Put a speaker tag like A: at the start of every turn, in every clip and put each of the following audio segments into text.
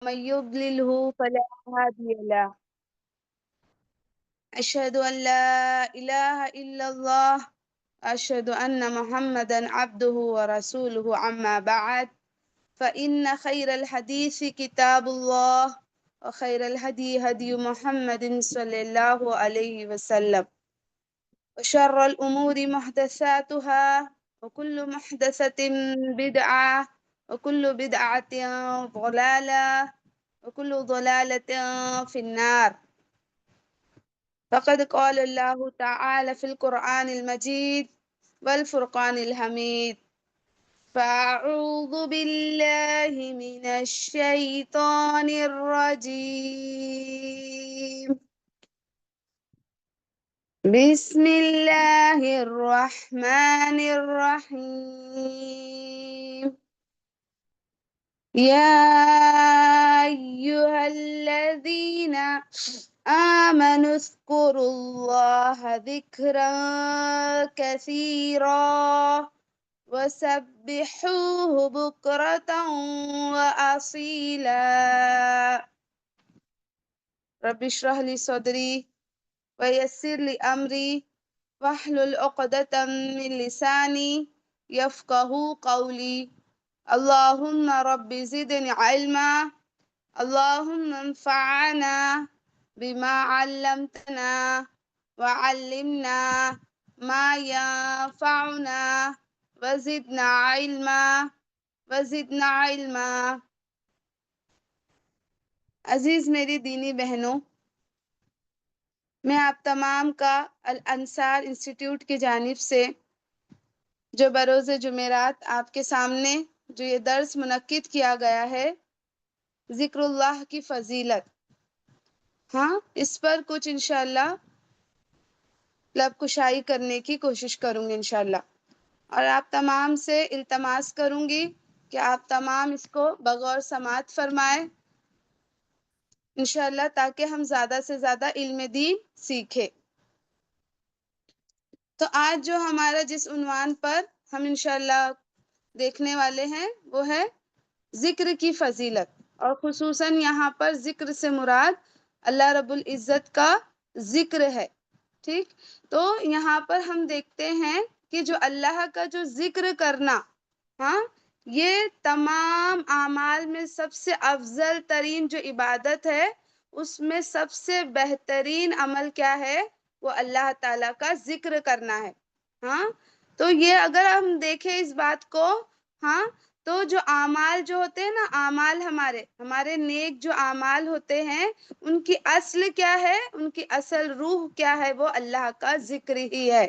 A: من يضلله فلا هادي له. أشهد أن لا إله إلا الله. أشهد أن محمدا عبده ورسوله. أما بعد، فإن خير الحديث كتاب الله، وخير الهدي هدي محمد صلى الله عليه وسلم، وشر الأمور محدثاتها، وكل محدثة بدعة، وكل بدعة ضلالة، وكل ضلالة في النار. فقد قال الله تعالى في القرآن المجيد والفرقان الحميد: فأعوذ بالله من الشيطان الرجيم. بسم الله الرحمن الرحيم. يا أيها الذين آمنوا اذكروا الله ذكرا كثيرا وسبحوه بكرة وأصيلا. رب اشرح لي صدري ويسر لي أمري واحلل عقدة من لساني يفقه قولي. اللهم رب زدني علما. اللهم انفعنا بما علمتنا وعلمنا ما ينفعنا وزدنا علما وزدنا علما. عزیز میری دینی بہنوں، میں آپ تمام کا الانصار انسٹیٹیوٹ کی جانب سے جو بروز جمعرات آپ کے سامنے جو یہ درس منعقد کیا گیا ہے، ذکر اللہ کی فضیلت، اس پر کچھ انشاءاللہ لب کشائی کرنے کی کوشش کروں گی انشاءاللہ، اور آپ تمام سے التماس کروں گی کہ آپ تمام اس کو بغور سماعت فرمائیں انشاءاللہ، تاکہ ہم زیادہ سے زیادہ علم دین سیکھیں۔ تو آج جو ہمارا جس عنوان پر ہم انشاءاللہ دیکھنے والے ہیں وہ ہے ذکر کی فضیلت، اور خصوصاً یہاں پر ذکر سے مراد اللہ رب العزت کا ذکر ہے، ٹھیک؟ تو یہاں پر ہم دیکھتے ہیں کہ جو اللہ کا جو ذکر کرنا، یہ تمام اعمال میں سب سے افضل ترین جو عبادت ہے، اس میں سب سے بہترین عمل کیا ہے؟ وہ اللہ تعالیٰ کا ذکر کرنا ہے۔ تو یہ اگر ہم دیکھیں اس بات کو، تو جو اعمال جو ہوتے ہیں نا، اعمال ہمارے نیک جو اعمال ہوتے ہیں، ان کی اصل کیا ہے؟ ان کی اصل روح کیا ہے؟ وہ اللہ کا ذکر ہی ہے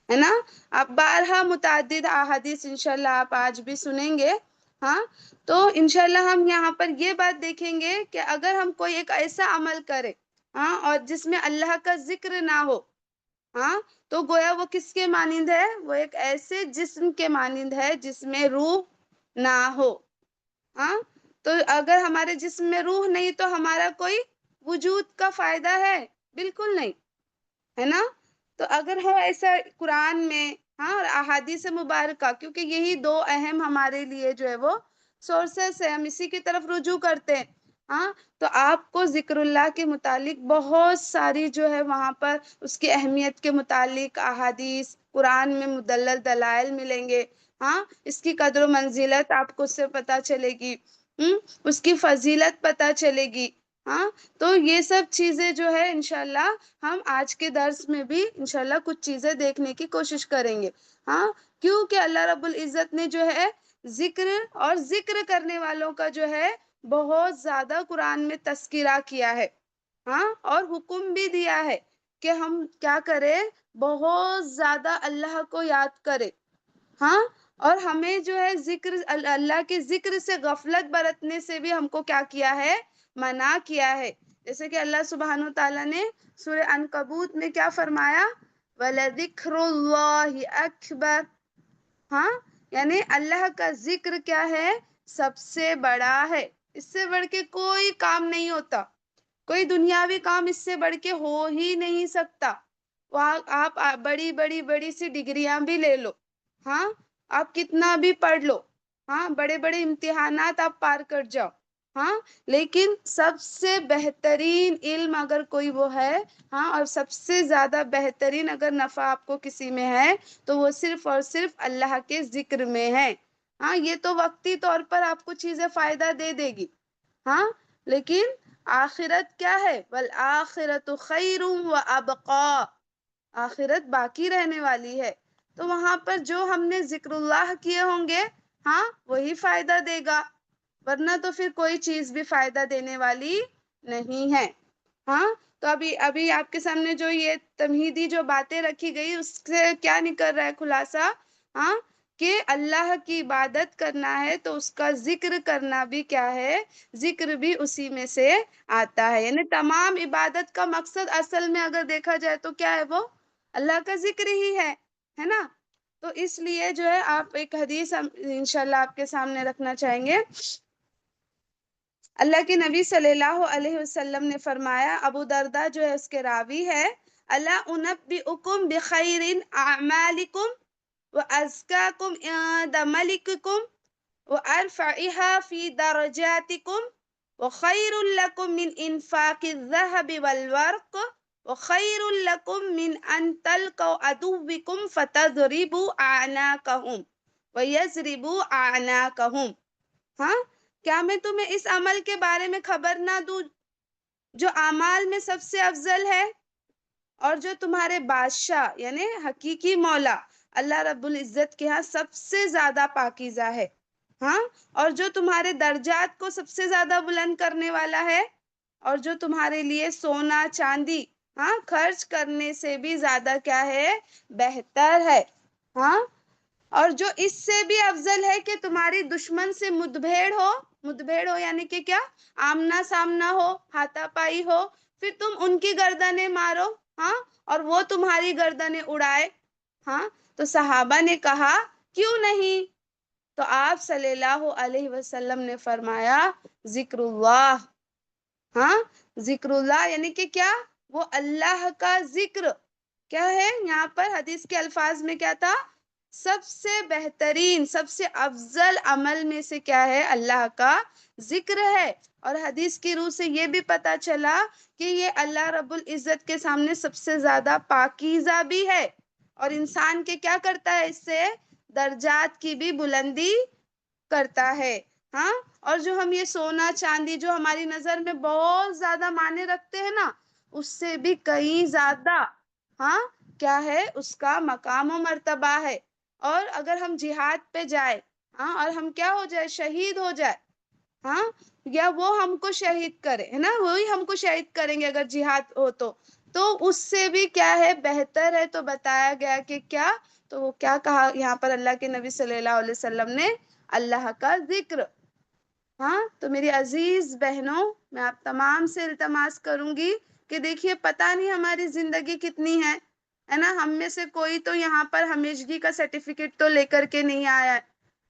A: نا؟ اب بارہا متعدد احادیث انشاءاللہ آپ آج بھی سنیں گے، تو انشاءاللہ ہم یہاں پر یہ بات دیکھیں گے کہ اگر ہم کوئی ایک ایسا عمل کرے اور جس میں اللہ کا ذکر نہ ہو، تو گویا وہ کس کے مانند ہے؟ وہ ایک ایسے جسم کے مانند ہے جس میں روح نہ ہو۔ تو اگر ہمارے جسم میں روح نہیں تو ہمارا کوئی وجود کا فائدہ ہے؟ بالکل نہیں، ہے نا؟ تو اگر ہو ایسا قرآن میں اور احادیث مبارکہ، کیونکہ یہی دو اہم ہمارے لیے جو ہے وہ سورسز ہے، ہم اسی کی طرف رجوع کرتے ہیں، تو آپ کو ذکر اللہ کے متعلق بہت ساری جو ہے وہاں پر اس کی اہمیت کے متعلق احادیث قرآن میں مدلل دلائل ملیں گے، اس کی قدر و منزلت آپ کو اس سے پتہ چلے گی، اس کی فضیلت پتہ چلے گی، تو یہ سب چیزیں جو ہے انشاءاللہ ہم آج کے درس میں بھی انشاءاللہ کچھ چیزیں دیکھنے کی کوشش کریں گے، کیونکہ اللہ رب العزت نے جو ہے ذکر اور ذکر کرنے والوں کا جو ہے بہت زیادہ قرآن میں تذکرہ کیا ہے، اور حکم بھی دیا ہے کہ ہم کیا کریں؟ بہت زیادہ اللہ کو یاد کریں، اور ہمیں جو ہے ذکر اللہ کے ذکر سے غفلت برتنے سے بھی ہم کو کیا کیا ہے؟ منع کیا ہے۔ جیسے کہ اللہ سبحانہ وتعالیٰ نے سورہ عنکبوت میں کیا فرمایا؟ وَلَذِكْرُ اللَّهِ أَكْبَرُ، یعنی اللہ کا ذکر کیا ہے؟ سب سے بڑا ہے، اس سے بڑھ کے کوئی کام نہیں ہوتا، کوئی دنیاوی کام اس سے بڑھ کے ہو ہی نہیں سکتا۔ آپ بڑی بڑی بڑی سی ڈگریاں بھی لے لو، آپ کتنا بھی پڑھ لو، بڑے بڑے امتحانات آپ پار کر جاؤ، ہاں، لیکن سب سے بہترین علم اگر کوئی وہ ہے، ہاں، اور سب سے زیادہ بہترین اگر نفع آپ کو کسی میں ہے تو وہ صرف اور صرف اللہ کے ذکر میں ہے۔ ہاں، یہ تو وقتی طور پر آپ کو چیزیں فائدہ دے دے گی، ہاں، لیکن آخرت کیا ہے؟ والآخرت خیر و ابقا، آخرت باقی رہنے والی ہے، تو وہاں پر جو ہم نے ذکر اللہ کیے ہوں گے، ہاں، وہی فائدہ دے گا، ورنہ تو پھر کوئی چیز بھی فائدہ دینے والی نہیں ہے۔ ہاں، تو ابھی آپ کے سامنے جو یہ تمہیدی جو باتیں رکھی گئی اس سے کیا نکل رہا ہے خلاصہ؟ ہاں، کہ اللہ کی عبادت کرنا ہے تو اس کا ذکر کرنا بھی کیا ہے؟ ذکر بھی اسی میں سے آتا ہے، یعنی تمام عبادت کا مقصد اصل میں اگر دیکھا جائے تو کیا ہے؟ وہ اللہ کا ذکر ہی ہے نا؟ تو اس لیے جو ہے آپ ایک حدیث انشاءاللہ آپ کے سامنے رکھنا چاہیں گے۔ اللہ کے نبی صلی اللہ علیہ وسلم نے فرمایا، ابو دردہ جو ہے اس کے راوی ہے، الا انبئکم بخیر اعمالکم وازکاکم عند ملککم وارفعها في درجاتکم وخیر لکم من انفاق الذهب والورق وخیر لکم من ان تلقوا عدوکم فتضربوا اعناقهم ویضربوا اعناقهم۔ ہاں، کیا میں تمہیں اس عمل کے بارے میں خبر نہ دوں جو اعمال میں سب سے افضل ہے، اور جو تمہارے بادشاہ یعنی حقیقی مولا اللہ رب العزت کے ہاں سب سے زیادہ پاکیزہ ہے، ہاں، اور جو تمہارے درجات کو سب سے زیادہ بلند کرنے والا ہے، اور جو تمہارے لیے سونا چاندی، ہاں، خرچ کرنے سے بھی زیادہ کیا ہے؟ بہتر ہے، ہاں، اور جو اس سے بھی افضل ہے کہ تمہاری دشمن سے مدبھیڑ ہو یعنی کہ کیا؟ آمنا سامنا ہو، ہاتھا پائی ہو، پھر تم ان کی گردنیں مارو، ہاں، اور وہ تمہاری گردنیں اڑائے، ہاں، تو صحابہ نے کہا کیوں نہیں؟ تو آپ صلی اللہ علیہ وسلم نے فرمایا ذکر اللہ، ہاں، ذکر اللہ یعنی کہ کیا؟ وہ اللہ کا ذکر کیا ہے؟ یہاں پر حدیث کے الفاظ میں کیا تھا؟ سب سے بہترین سب سے افضل عمل میں سے کیا ہے؟ اللہ کا ذکر ہے۔ اور حدیث کی روح سے یہ بھی پتا چلا کہ یہ اللہ رب العزت کے سامنے سب سے زیادہ پاکیزہ بھی ہے، اور انسان کے کیا کرتا ہے؟ اس سے درجات کی بھی بلندی کرتا ہے، ہاں، اور جو ہم یہ سونا چاندی جو ہماری نظر میں بہت زیادہ معنی رکھتے ہیں نا، اس سے بھی کہیں زیادہ، ہاں، کیا ہے؟ اس کا مقام و مرتبہ ہے۔ اور اگر ہم جہاد پہ جائے، ہاں، اور ہم کیا ہو جائے؟ شہید ہو جائے، ہاں، یا وہ ہم کو شہید کرے، ہے نا، وہی ہم کو شہید کریں گے اگر جہاد ہو تو اس سے بھی کیا ہے؟ بہتر ہے۔ تو بتایا گیا کہ کیا؟ تو وہ کیا کہا یہاں پر اللہ کے نبی صلی اللہ علیہ وسلم نے؟ اللہ کا ذکر۔ ہاں، تو میری عزیز بہنوں، میں آپ تمام سے التماس کروں گی کہ دیکھیے پتہ نہیں ہماری زندگی کتنی ہے نا، ہم میں سے کوئی تو یہاں پر ہمیشگی کا سرٹیفکیٹ تو لے کر کے نہیں آیا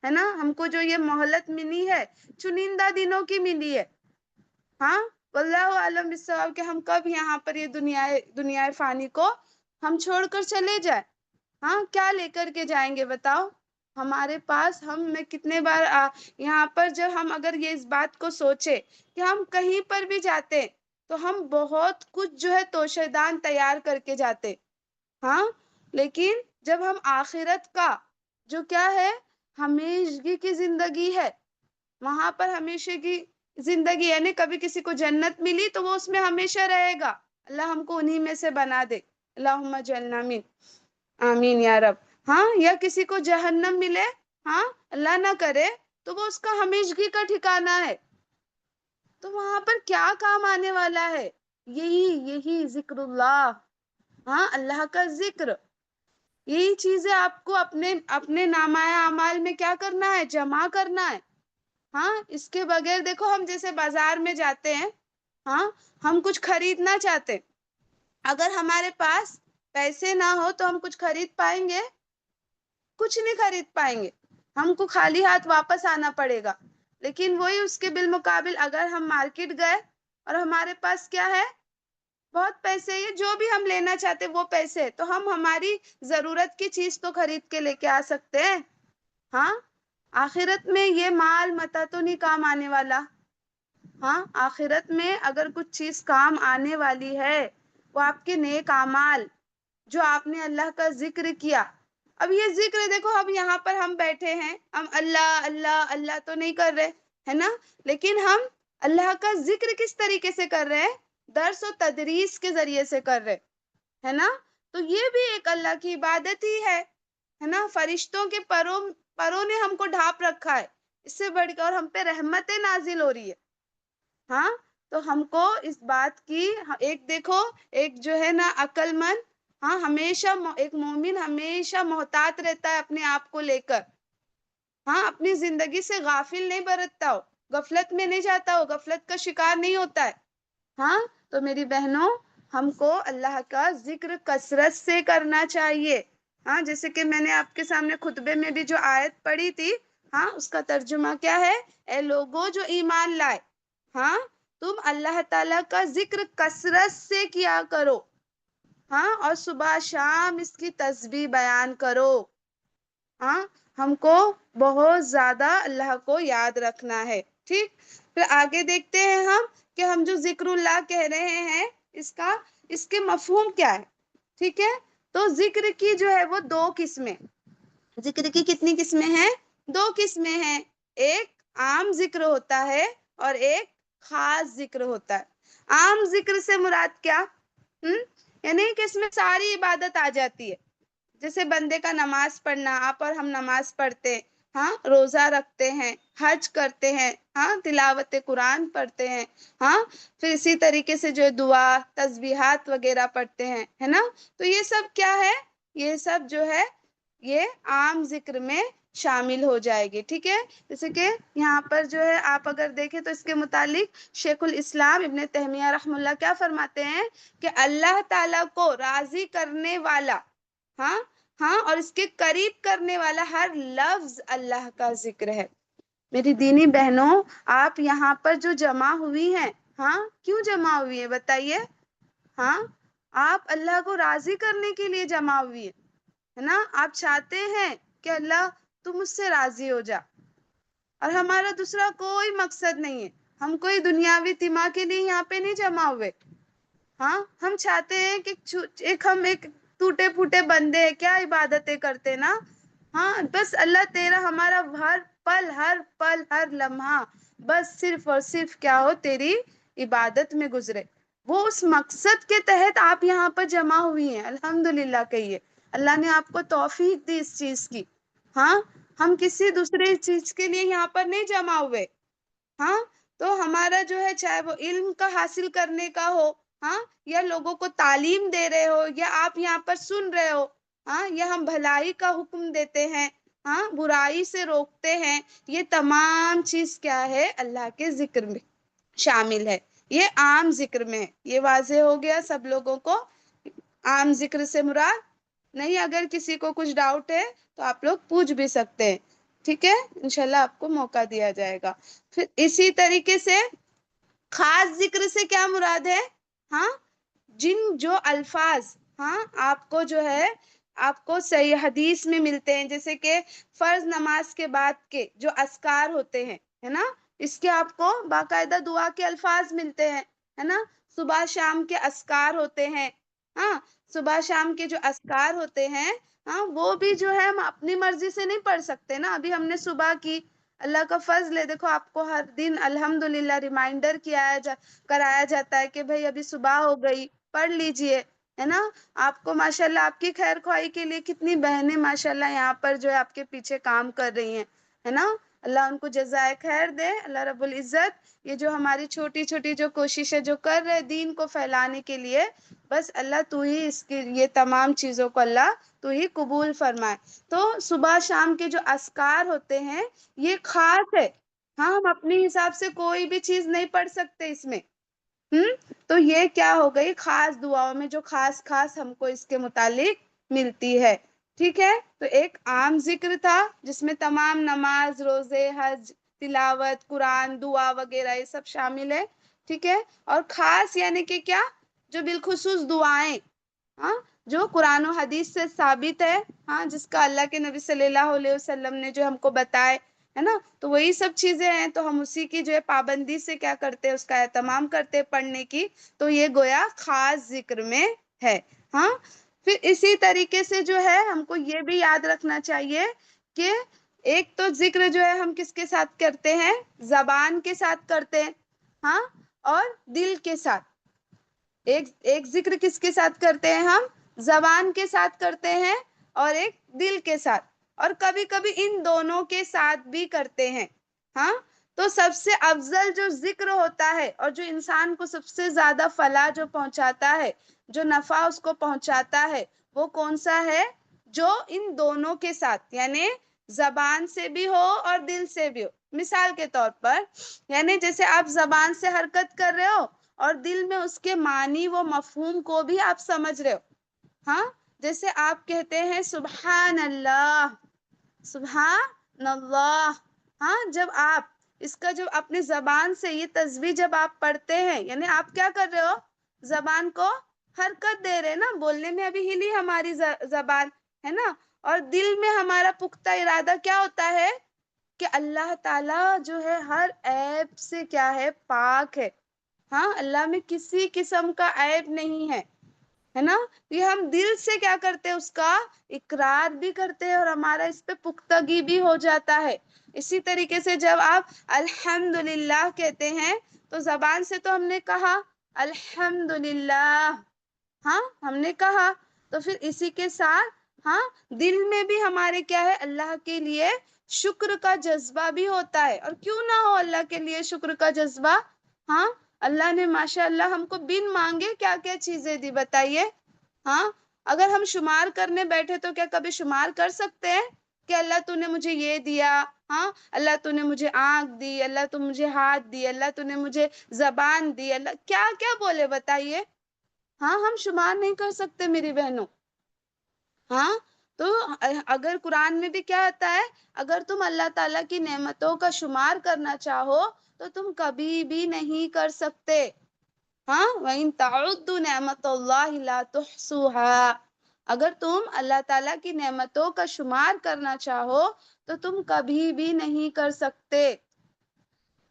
A: ہے نا، ہم کو جو یہ مہلت ملی ہے چنندہ دنوں کی ملی ہے، ہاں، واللہ عالم بالصواب کہ ہم کب یہاں پر یہ دنیا فانی کو ہم چھوڑ کر چلے جائیں، ہاں، کیا لے کر کے جائیں گے بتاؤ؟ ہمارے پاس میں کتنے بار یہاں پر جب ہم اگر یہ اس بات کو سوچے کہ ہم کہیں پر بھی جاتے تو ہم بہت کچھ جو ہے توشہ دان تیار کر کے جاتے، ہاں، لیکن جب ہم آخرت کا جو کیا ہے؟ ہمیشگی کی زندگی ہے، وہاں پر ہمیشہ کی زندگی یعنی کبھی کسی کو جنت ملی تو وہ اس میں ہمیشہ رہے گا، اللہ ہم کو انہی میں سے بنا دے، اللہم اجعلنا من، آمین یا رب، ہاں، یا کسی کو جہنم ملے، ہاں، اللہ نہ کرے، تو وہ اس کا ہمیشگی کا ٹھکانہ ہے، تو وہاں پر کیا کام آنے والا ہے؟ یہی ذکر اللہ، ہاں، اللہ کا ذکر، یہی چیزیں آپ کو اپنے نامہ اعمال میں کیا کرنا ہے؟ جمع کرنا ہے، ہاں، اس کے بغیر دیکھو ہم جیسے بازار میں جاتے ہیں، ہاں، ہم کچھ خریدنا چاہتے، اگر ہمارے پاس پیسے نہ ہو تو ہم کچھ خرید پائیں گے؟ کچھ نہیں خرید پائیں گے، ہم کو خالی ہاتھ واپس آنا پڑے گا، لیکن وہی اس کے بالمقابل اگر ہم مارکیٹ گئے اور ہمارے پاس کیا ہے؟ بہت پیسے، یہ جو بھی ہم لینا چاہتے وہ پیسے، تو ہم ہماری ضرورت کی چیز تو خرید کے لے کے آ سکتے ہیں، ہاں، آخرت میں یہ مال متا تو نہیں کام آنے والا، ہاں آخرت میں اگر کچھ چیز کام آنے والی ہے وہ آپ کے نیک اعمال، جو آپ نے اللہ کا ذکر کیا. اب یہ ذکر دیکھو، اب یہاں پر ہم بیٹھے ہیں، ہم اللہ اللہ اللہ تو نہیں کر رہے ہے نا، لیکن ہم اللہ کا ذکر کس طریقے سے کر رہے ہیں؟ درس و تدریس کے ذریعے سے کر رہے ہے نا. تو یہ بھی ایک اللہ کی عبادت ہی ہے نا. فرشتوں کے پروں نے ہم کو ڈھانپ رکھا ہے، اس سے بڑھ کر، اور ہم پہ رحمتیں نازل ہو رہی ہے. ہاں تو ہم کو اس بات کی ایک دیکھو، ایک جو ہے نا عقل مند، ہاں ہمیشہ ایک مومن ہمیشہ محتاط رہتا ہے اپنے آپ کو لے کر. ہاں اپنی زندگی سے غافل نہیں برتتا ہو، غفلت میں نہیں جاتا ہو، غفلت کا شکار نہیں ہوتا ہے. ہاں تو میری بہنوں، ہم کو اللہ کا ذکر کثرت سے کرنا چاہیے. ہاں جیسے کہ میں نے آپ کے سامنے خطبے میں بھی جو آیت پڑھی تھی، ہاں اس کا ترجمہ کیا ہے؟ اے لوگوں جو ایمان لائے، ہاں تم اللہ تعالی کا ذکر کثرت سے کیا کرو، ہاں اور صبح شام اس کی تسبیح بیان کرو. ہاں ہم کو بہت زیادہ اللہ کو یاد رکھنا ہے. ٹھیک، پھر آگے دیکھتے ہیں ہم کہ ہم جو ذکر اللہ کہہ رہے ہیں، اس کے مفہوم کیا ہے. ٹھیک ہے، تو ذکر کی جو ہے وہ دو قسمیں. ذکر کی کتنی قسمیں ہیں؟ دو قسمیں ہیں. ایک عام ذکر ہوتا ہے اور ایک خاص ذکر ہوتا ہے. عام ذکر سے مراد کیا؟ یعنی کہ اس میں ساری عبادت آ جاتی ہے. جیسے بندے کا نماز پڑھنا، آپ اور ہم نماز پڑھتے، ہاں روزہ رکھتے ہیں، حج کرتے ہیں، ہاں تلاوت قرآن پڑھتے ہیں، ہاں پھر اسی طریقے سے جو دعا تسبیحات وغیرہ پڑھتے ہیں، ہے نا. تو یہ سب کیا ہے؟ یہ سب جو ہے یہ عام ذکر میں شامل ہو جائے گی. ٹھیک ہے، جیسے کہ یہاں پر جو ہے آپ اگر دیکھیں تو اس کے متعلق شیخ الاسلام ابن تیمیہ رحم اللہ کیا فرماتے ہیں کہ اللہ تعالی کو راضی کرنے والا، ہاں ہاں اور اس کے قریب کرنے والا ہر لفظ اللہ کا ذکر ہے. میری دینی بہنوں، آپ یہاں پر جو جمع ہوئی ہیں، ہاں کیوں جمع ہوئی ہیں بتائیے؟ ہاں آپ اللہ کو راضی کرنے کے لیے جمع ہوئی ہے نا. آپ چاہتے ہیں کہ اللہ تم مجھ سے راضی ہو جا، اور ہمارا دوسرا کوئی مقصد نہیں ہے. ہم کوئی دنیاوی طمع کے لیے یہاں پہ نہیں جمع ہوئے. ہاں ہم چاہتے ہیں کہ ہم ایک ٹوٹے پھوٹے بندے ہیں، کیا عبادتیں کرتے نا. ہاں بس اللہ تیرا ہمارا ہر پل ہر لمحہ بس صرف اور صرف کیا ہو؟ تیری عبادت میں گزرے. وہ اس مقصد کے تحت آپ یہاں پر جمع ہوئی ہیں. الحمدللہ کہیے، اللہ نے آپ کو توفیق دی اس چیز کی. ہاں ہم کسی دوسرے چیز کے لیے یہاں پر نہیں جمع ہوئے. ہاں تو ہمارا جو ہے، چاہے وہ علم کا حاصل کرنے کا ہو، ہاں یا لوگوں کو تعلیم دے رہے ہو، یا آپ یہاں پر سن رہے ہو، ہاں یا ہم بھلائی کا حکم دیتے ہیں، ہاں برائی سے روکتے ہیں، یہ تمام چیز کیا ہے؟ اللہ کے ذکر میں شامل ہے. یہ عام ذکر میں ہے. یہ واضح ہو گیا سب لوگوں کو؟ عام ذکر سے مراد نہیں. اگر کسی کو کچھ ڈاؤٹ ہے تو آپ لوگ پوچھ بھی سکتے ہیں. ٹھیک ہے، انشاءاللہ آپ کو موقع دیا جائے گا. پھر اسی طریقے سے خاص ذکر سے کیا مراد ہے؟ ہاں جن جو الفاظ، ہاں آپ کو جو ہے، آپ کو صحیح حدیث میں ملتے ہیں، جیسے کہ فرض نماز کے بعد کے جو اذکار ہوتے ہیں، ہے نا، اس کے آپ کو باقاعدہ دعا کے الفاظ ملتے ہیں، ہے نا. صبح شام کے اذکار ہوتے ہیں. ہاں صبح شام کے جو اذکار ہوتے ہیں، ہاں وہ بھی جو ہے ہم اپنی مرضی سے نہیں پڑھ سکتے نا. ابھی ہم نے صبح کی، اللہ کا فضل ہے، دیکھو آپ کو ہر دن الحمدللہ ریمائنڈر کرایا جاتا ہے کہ بھئی ابھی صبح ہو گئی، پڑھ لیجئے، ہے نا. آپ کو ماشاءاللہ آپ کی خیر خواہی کے لیے کتنی بہنیں ماشاءاللہ یہاں پر جو ہے آپ کے پیچھے کام کر رہی ہیں، ہے نا. اللہ ان کو جزائے خیر دے، اللہ رب العزت. یہ جو ہماری چھوٹی چھوٹی جو کوششیں جو کر رہے دین کو پھیلانے کے لیے، بس اللہ تو ہی اس کی یہ تمام چیزوں کو اللہ تو ہی قبول فرمائے. تو صبح شام کے جو اذکار ہوتے ہیں یہ خاص ہے. ہاں ہم اپنے حساب سے کوئی بھی چیز نہیں پڑھ سکتے اس میں. تو یہ کیا ہو گئی؟ خاص دعاؤں میں جو خاص خاص ہم کو اس کے متعلق ملتی ہے. ٹھیک ہے، تو ایک عام ذکر تھا جس میں تمام نماز، روزے، حج، تلاوت قرآن، دعا وغیرہ یہ سب شامل ہے. ٹھیک ہے، اور خاص یعنی کہ کیا؟ جو بالخصوص دعائیں، ہاں جو قرآن و حدیث سے ثابت ہے، ہاں جس کا اللہ کے نبی صلی اللہ علیہ وسلم نے جو ہم کو بتائے، ہے نا. تو وہی سب چیزیں ہیں، تو ہم اسی کی جو ہے پابندی سے کیا کرتے ہیں، اس کا اہتمام کرتے پڑھنے کی. تو یہ گویا خاص ذکر میں ہے. ہاں پھر اسی طریقے سے جو ہے ہم کو یہ بھی یاد رکھنا چاہیے کہ ایک تو ذکر جو ہے ہم کس کے ساتھ کرتے ہیں، زبان کے ساتھ کرتے ہیں، ہاں، اور دل کے ساتھ. ایک ذکر کس کے ساتھ کرتے ہیں ہم، زبان کے ساتھ کرتے ہیں، اور ایک دل کے ساتھ، اور کبھی کبھی ان دونوں کے ساتھ بھی کرتے ہیں. ہاں تو سب سے افضل جو ذکر ہوتا ہے اور جو انسان کو سب سے زیادہ فلاح جو پہنچاتا ہے، جو نفع اس کو پہنچاتا ہے، وہ کون سا ہے، جو ان دونوں کے ساتھ، یعنی زبان سے بھی ہو اور دل سے بھی ہو. مثال کے طور پر، یعنی جیسے آپ زبان سے حرکت کر رہے ہو اور دل میں اس کے معنی و مفہوم کو بھی آپ سمجھ رہے ہو. ہاں جیسے آپ کہتے ہیں سبحان اللہ، سبحان اللہ. ہاں جب آپ اس کا جو اپنی زبان سے یہ تسبیح جب آپ پڑھتے ہیں، یعنی آپ کیا کر رہے ہو، زبان کو حرکت دے رہے نا، بولنے میں ابھی ہلی ہماری زبان ہے نا، اور دل میں ہمارا پختہ ارادہ کیا ہوتا ہے کہ اللہ تعالی جو ہے ہر عیب سے کیا ہے، پاک ہے. ہاں اللہ میں کسی قسم کا عیب نہیں ہے نا. یہ ہم دل سے کیا کرتے ہیں، اس کا اقرار بھی کرتے ہیں اور ہمارا اس پہ پختگی بھی ہو جاتا ہے. اسی طریقے سے جب آپ الحمدللہ کہتے ہیں تو زبان سے تو ہم نے کہا الحمدللہ، ہاں ہم نے کہا، تو پھر اسی کے ساتھ ہاں دل میں بھی ہمارے کیا ہے، اللہ کے لیے شکر کا جذبہ بھی ہوتا ہے. اور کیوں نہ ہو اللہ کے لیے شکر کا جذبہ. ہاں اللہ نے ماشاء اللہ ہم کو بن مانگے کیا کیا چیزیں دی، بتائیے. ہاں اگر ہم شمار کرنے بیٹھے تو کیا کبھی شمار کر سکتے ہیں کہ اللہ تو نے مجھے یہ دیا، ہاں اللہ تو نے مجھے آنکھ دی، اللہ تو مجھے ہاتھ دی، اللہ تو نے مجھے زبان دی، اللہ کیا کیا بولے بتائیے. ہاں ہم شمار نہیں کر سکتے میری بہنوں. ہاں تو اگر قرآن میں بھی کیا ہوتا ہے، اگر تم اللہ تعالیٰ کی نعمتوں کا شمار کرنا چاہو تو تم کبھی بھی نہیں کر سکتے. ہاں وَإِن تَعُدُّوا نِعْمَتَ اللَّهِ لَا تُحْصُوهَا، اگر تم اللہ تعالیٰ کی نعمتوں کا شمار کرنا چاہو تو تم کبھی بھی نہیں کر سکتے.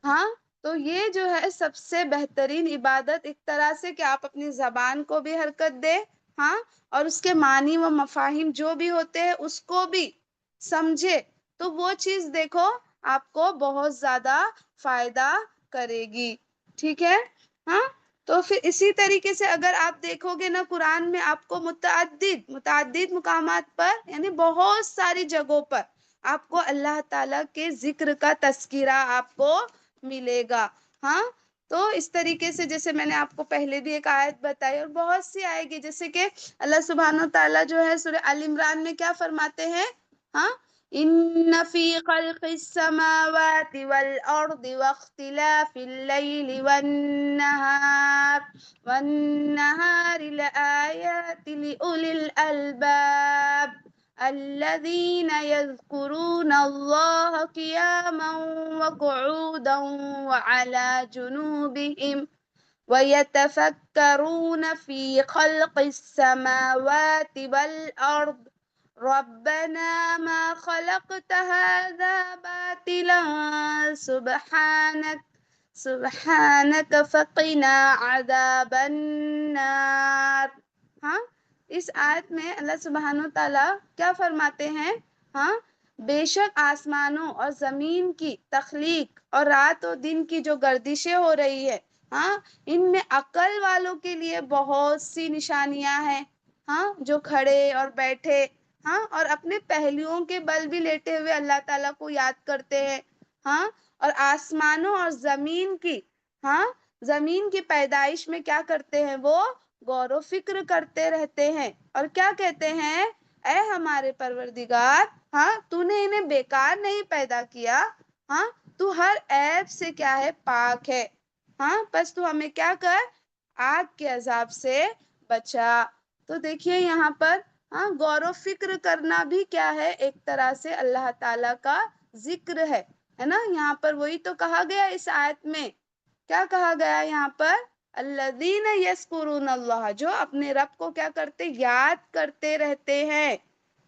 A: ہاں تو یہ جو ہے سب سے بہترین عبادت ایک طرح سے کہ آپ اپنی زبان کو بھی حرکت دے، ہاں، اور اس کے معنی و مفاہیم جو بھی ہوتے ہیں اس کو بھی سمجھے، تو وہ چیز دیکھو آپ کو بہت زیادہ فائدہ کرے گی. ٹھیک ہے. ہاں تو پھر اسی طریقے سے اگر آپ دیکھو گے نا، قرآن میں آپ کو متعدد مقامات پر، یعنی بہت ساری جگہوں پر آپ کو اللہ تعالیٰ کے ذکر کا تذکرہ آپ کو ملے گا. ہاں تو اس طریقے سے جیسے میں نے آپ کو پہلے بھی ایک آیت بتائی اور بہت سی آئے گی، جیسے کہ اللہ سبحانہ و تعالیٰ جو ہے سورہ آل عمران میں کیا فرماتے ہیں، ہاں ان فی خلق السماوات والارض واختلاف اللیل والنہار لآیات لأولی الالباب الذین یذکرون اللہ قیاما وقعودا وعلی جنوبہم وَيَتَفَكَّرُونَ فِي خَلْقِ السَّمَاوَاتِ وَالْأَرْضِ رَبَّنَا مَا خَلَقْتَ هَذَا بَاطِلًا سُبْحَانَكَ فَقِنَا عَذَابَ النَّارِ. ہاں اس آیت میں اللہ سبحانہ و تعالیٰ کیا فرماتے ہیں، ہاں بے شک آسمانوں اور زمین کی تخلیق اور رات و دن کی جو گردشیں ہو رہی ہے، ہاں ان میں عقل والوں کے لیے بہت سی نشانیاں ہیں. ہاں جو کھڑے اور بیٹھے، ہاں اور اپنے پہلوؤں کے بل بھی لیٹے ہوئے اللہ تعالیٰ کو یاد کرتے ہیں. ہاں اور آسمانوں اور زمین کی، ہاں زمین کی پیدائش میں کیا کرتے ہیں، وہ غور و فکر کرتے رہتے ہیں اور کیا کہتے ہیں، اے ہمارے پروردگار، ہاں تو نے انہیں بیکار نہیں پیدا کیا، ہاں تو ہر عیب سے کیا ہے، پاک ہے. ہاں بس تو ہمیں کیا کر، آگ کے عذاب سے بچا. تو دیکھیے یہاں پر ہاں غور و فکر کرنا بھی کیا ہے، ایک طرح سے اللہ تعالی کا ذکر ہے نا. یہاں پر وہی تو کہا گیا اس آیت میں، کیا کہا گیا یہاں پر، الذین یذکرون اللہ، جو اپنے رب کو کیا کرتے، یاد کرتے رہتے ہیں.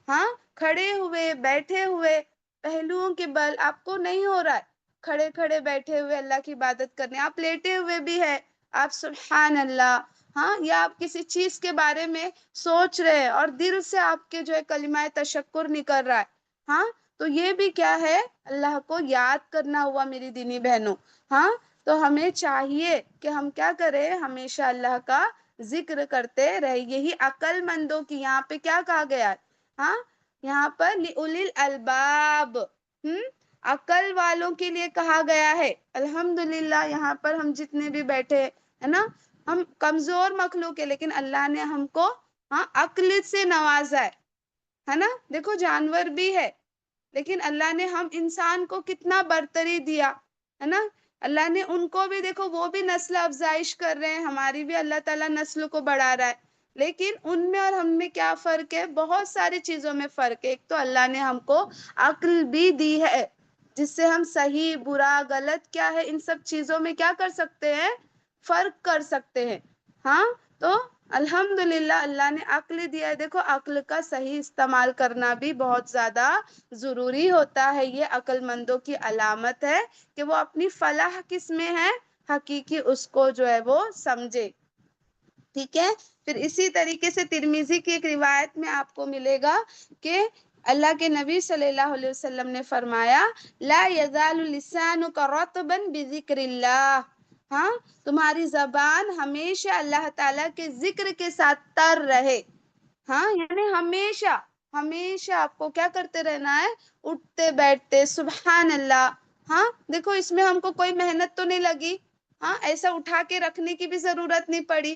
A: ہاں کھڑے ہوئے، بیٹھے ہوئے، پہلوؤں کے بل آپ کو نہیں ہو رہا ہے کھڑے کھڑے بیٹھے ہوئے اللہ کی عبادت کرنے، آپ لیٹے ہوئے بھی ہے، آپ سبحان اللہ، ہاں، یا آپ کسی چیز کے بارے میں سوچ رہے ہیں اور دل سے آپ کے جو ہے کلمہ تشکر نکل رہا ہے، ہاں، تو یہ بھی کیا ہے، اللہ کو یاد کرنا ہوا میری دینی بہنوں، ہاں، تو ہمیں چاہیے کہ ہم کیا کریں، ہمیشہ اللہ کا ذکر کرتے رہے، یہی عقل مندوں کی، یہاں پہ کیا کہا گیا ہے، ہاں، یہاں پر لِأُولِي الْأَلْبَابِ، عقل والوں کے لیے کہا گیا ہے۔ الحمدللہ یہاں پر ہم جتنے بھی بیٹھے ہے نا، ہم کمزور مخلوق ہے لیکن اللہ نے ہم کو ہاں عقل سے نوازا ہے نا، دیکھو جانور بھی ہے لیکن اللہ نے ہم انسان کو کتنا برتری دیا ہے نا، اللہ نے ان کو بھی دیکھو، وہ بھی نسل افزائش کر رہے ہیں، ہماری بھی اللہ تعالیٰ نسل کو بڑھا رہا ہے، لیکن ان میں اور ہم میں کیا فرق ہے، بہت ساری چیزوں میں فرق ہے۔ ایک تو اللہ نے ہم کو عقل بھی دی ہے جس سے ہم صحیح برا غلط کیا ہے ان سب چیزوں میں کیا کر سکتے ہیں، فرق کر سکتے ہیں، ہاں، تو الحمدللہ اللہ نے عقل دیا ہے، دیکھو عقل کا صحیح استعمال کرنا بھی بہت زیادہ ضروری ہوتا ہے، یہ عقل مندوں کی علامت ہے کہ وہ اپنی فلاح کس میں ہے، حقیقی اس کو جو ہے وہ سمجھے، ٹھیک ہے۔ پھر اسی طریقے سے ترمذی کی ایک روایت میں آپ کو ملے گا کہ اللہ کے نبی صلی اللہ علیہ وسلم نے فرمایا لا یزال لسانک رطبا بذکر اللہ، ہاں، تمہاری زبان ہمیشہ اللہ تعالیٰ کے ذکر کے ساتھ تر رہے، ہاں، یعنی ہمیشہ ہمیشہ آپ کو کیا کرتے رہنا ہے، اٹھتے بیٹھتے سبحان اللہ، ہاں، دیکھو اس میں ہم کو کوئی محنت تو نہیں لگی، ہاں، ایسا اٹھا کے رکھنے کی بھی ضرورت نہیں پڑی،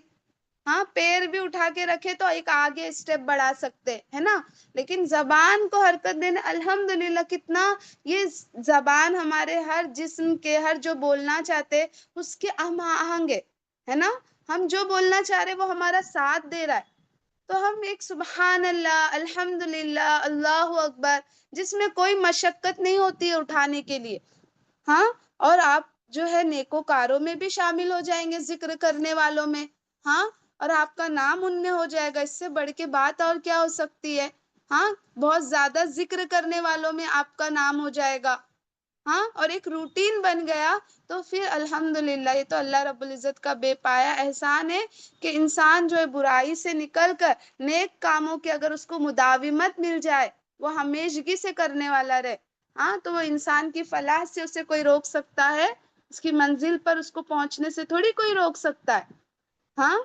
A: ہاں، پیر بھی اٹھا کے رکھے تو ایک آگے اسٹیپ بڑھا سکتے ہے نا، لیکن زبان کو حرکت دینا، الحمدللہ کتنا یہ زبان ہمارے ہر جسم کے ہر جو بولنا چاہتے اس کے ہم آہنگ ہے نا، ہم جو بولنا چاہ رہے وہ ہمارا ساتھ دے رہا ہے، تو ہم ایک سبحان اللہ، الحمدللہ، اللہ اکبر، جس میں کوئی مشقت نہیں ہوتی ہے اٹھانے کے لیے، ہاں، اور آپ جو ہے نیکوکاروں میں بھی شامل ہو جائیں گے، ذکر کرنے والوں میں، ہاں، اور آپ کا نام ان میں ہو جائے گا، اس سے بڑھ کے بات اور کیا ہو سکتی ہے، ہاں، بہت زیادہ ذکر کرنے والوں میں آپ کا نام ہو جائے گا، ہاں، اور ایک روٹین بن گیا، تو پھر الحمدللہ یہ تو اللہ رب العزت کا بے پایا احسان ہے کہ انسان جو ہے برائی سے نکل کر نیک کاموں کے اگر اس کو مداومت مل جائے، وہ ہمیشگی سے کرنے والا رہے، ہاں، تو وہ انسان کی فلاح سے اسے کوئی روک سکتا ہے، اس کی منزل پر اس کو پہنچنے سے تھوڑی کوئی روک سکتا ہے، ہاں،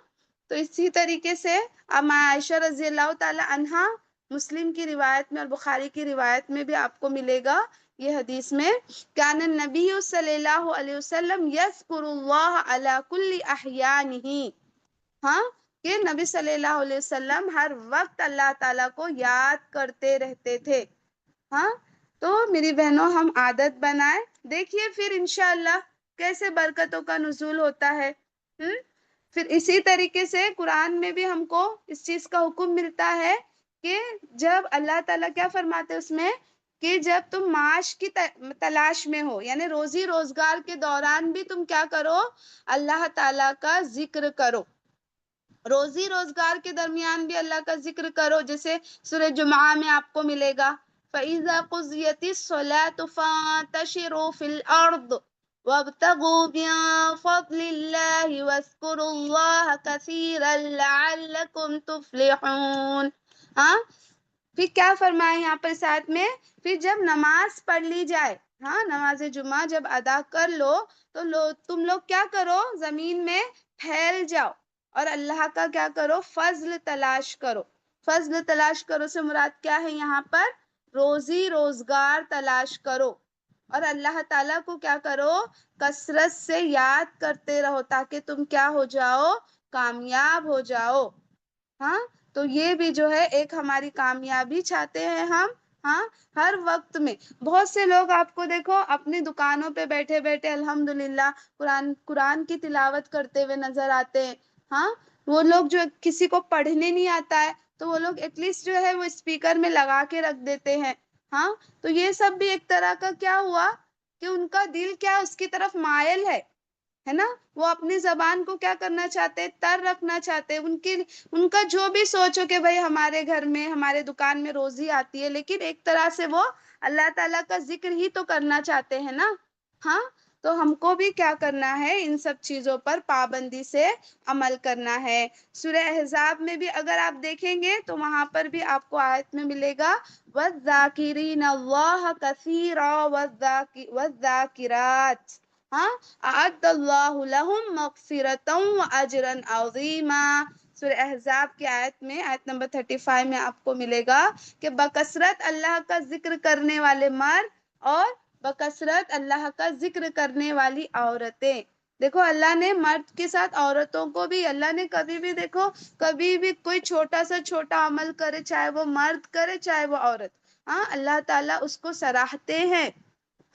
A: تو اسی طریقے سے اما عائشہ رضی اللہ تعالی عنہا، مسلم کی روایت میں اور بخاری کی روایت میں بھی آپ کو ملے گا یہ حدیث میں، کان النبی صلی اللہ علیہ وسلم یذکر اللہ علی کل احیانہ، ہاں، کہ نبی صلی اللہ علیہ وسلم ہر وقت اللہ تعالیٰ کو یاد کرتے رہتے تھے، ہاں، تو میری بہنوں ہم عادت بنائیں، دیکھیے پھر انشاءاللہ کیسے برکتوں کا نزول ہوتا ہے، پھر اسی طریقے سے قرآن میں بھی ہم کو اس چیز کا حکم ملتا ہے کہ جب اللہ تعالیٰ کیا فرماتے اس میں کہ جب تم معاش کی تلاش میں ہو، یعنی روزی روزگار کے دوران بھی تم کیا کرو، اللہ تعالیٰ کا ذکر کرو، روزی روزگار کے درمیان بھی اللہ کا ذکر کرو، جیسے سورہ جمعہ میں آپ کو ملے گا فَإِذَا قُضِيَتِ الصَّلَاةُ فَانتَشِرُوا فِي الْأَرْضِ وَابْتَغُوا مِن فَضْلِ اللَّهِ وَاذْكُرُوا اللَّهَ كَثِيرًا لَعَلَّكُمْ تُفْلِحُونَ، ہاں، پھر کیا فرمایا یہاں پر ساتھ میں، پھر جب نماز پڑھ لی جائے، ہاں، نماز جمعہ جب ادا کر لو تو تم لوگ کیا کرو، زمین میں پھیل جاؤ اور اللہ کا کیا کرو، فضل تلاش کرو، فضل تلاش کرو سے مراد کیا ہے یہاں پر، روزی روزگار تلاش کرو، اور اللہ تعالیٰ کو کیا کرو، کثرت سے یاد کرتے رہو تاکہ تم کیا ہو جاؤ، کامیاب ہو جاؤ، ہاں، تو یہ بھی جو ہے ایک ہماری کامیابی چاہتے ہیں ہم، ہاں، ہر وقت میں بہت سے لوگ آپ کو دیکھو اپنی دکانوں پہ بیٹھے بیٹھے الحمدللہ قرآن کی تلاوت کرتے ہوئے نظر آتے ہیں، ہاں، وہ لوگ جو کسی کو پڑھنے نہیں آتا ہے تو وہ لوگ ایٹ لیسٹ جو ہے وہ اسپیکر میں لگا کے رکھ دیتے ہیں، ہاں، تو یہ سب بھی ایک طرح کا کیا ہوا کہ ان کا دل کیا اس کی طرف مائل ہے نا، وہ اپنی زبان کو کیا کرنا چاہتے، تر رکھنا چاہتے، ان کا جو بھی سوچو کہ بھائی ہمارے گھر میں ہمارے دکان میں روزی آتی ہے، لیکن ایک طرح سے وہ اللہ تعالیٰ کا ذکر ہی تو کرنا چاہتے ہیں نا. ہاں تو ہم کو بھی کیا کرنا ہے، ان سب چیزوں پر پابندی سے عمل کرنا ہے. سورہ احزاب میں بھی اگر آپ دیکھیں گے تو وہاں پر بھی آپ کو آیت میں ملے گا وَالذَّاكِرِينَ اللَّهَ كَثِيرًا وَالذَّاكِرَاتِ. ہاں اعد اللہ لہم مغفرۃ واجرا عظیما. سورہ احزاب کی آیت میں آیت نمبر 35 میں آپ کو ملے گا کہ بکثرت اللہ کا ذکر کرنے والے مرد اور بکثرت اللہ کا ذکر کرنے والی عورتیں. دیکھو اللہ نے مرد کے ساتھ عورتوں کو بھی، اللہ نے کبھی بھی دیکھو کبھی بھی کوئی چھوٹا سا چھوٹا عمل کرے، چاہے وہ مرد کرے چاہے وہ عورت، ہاں اللہ تعالیٰ اس کو سراہتے ہیں.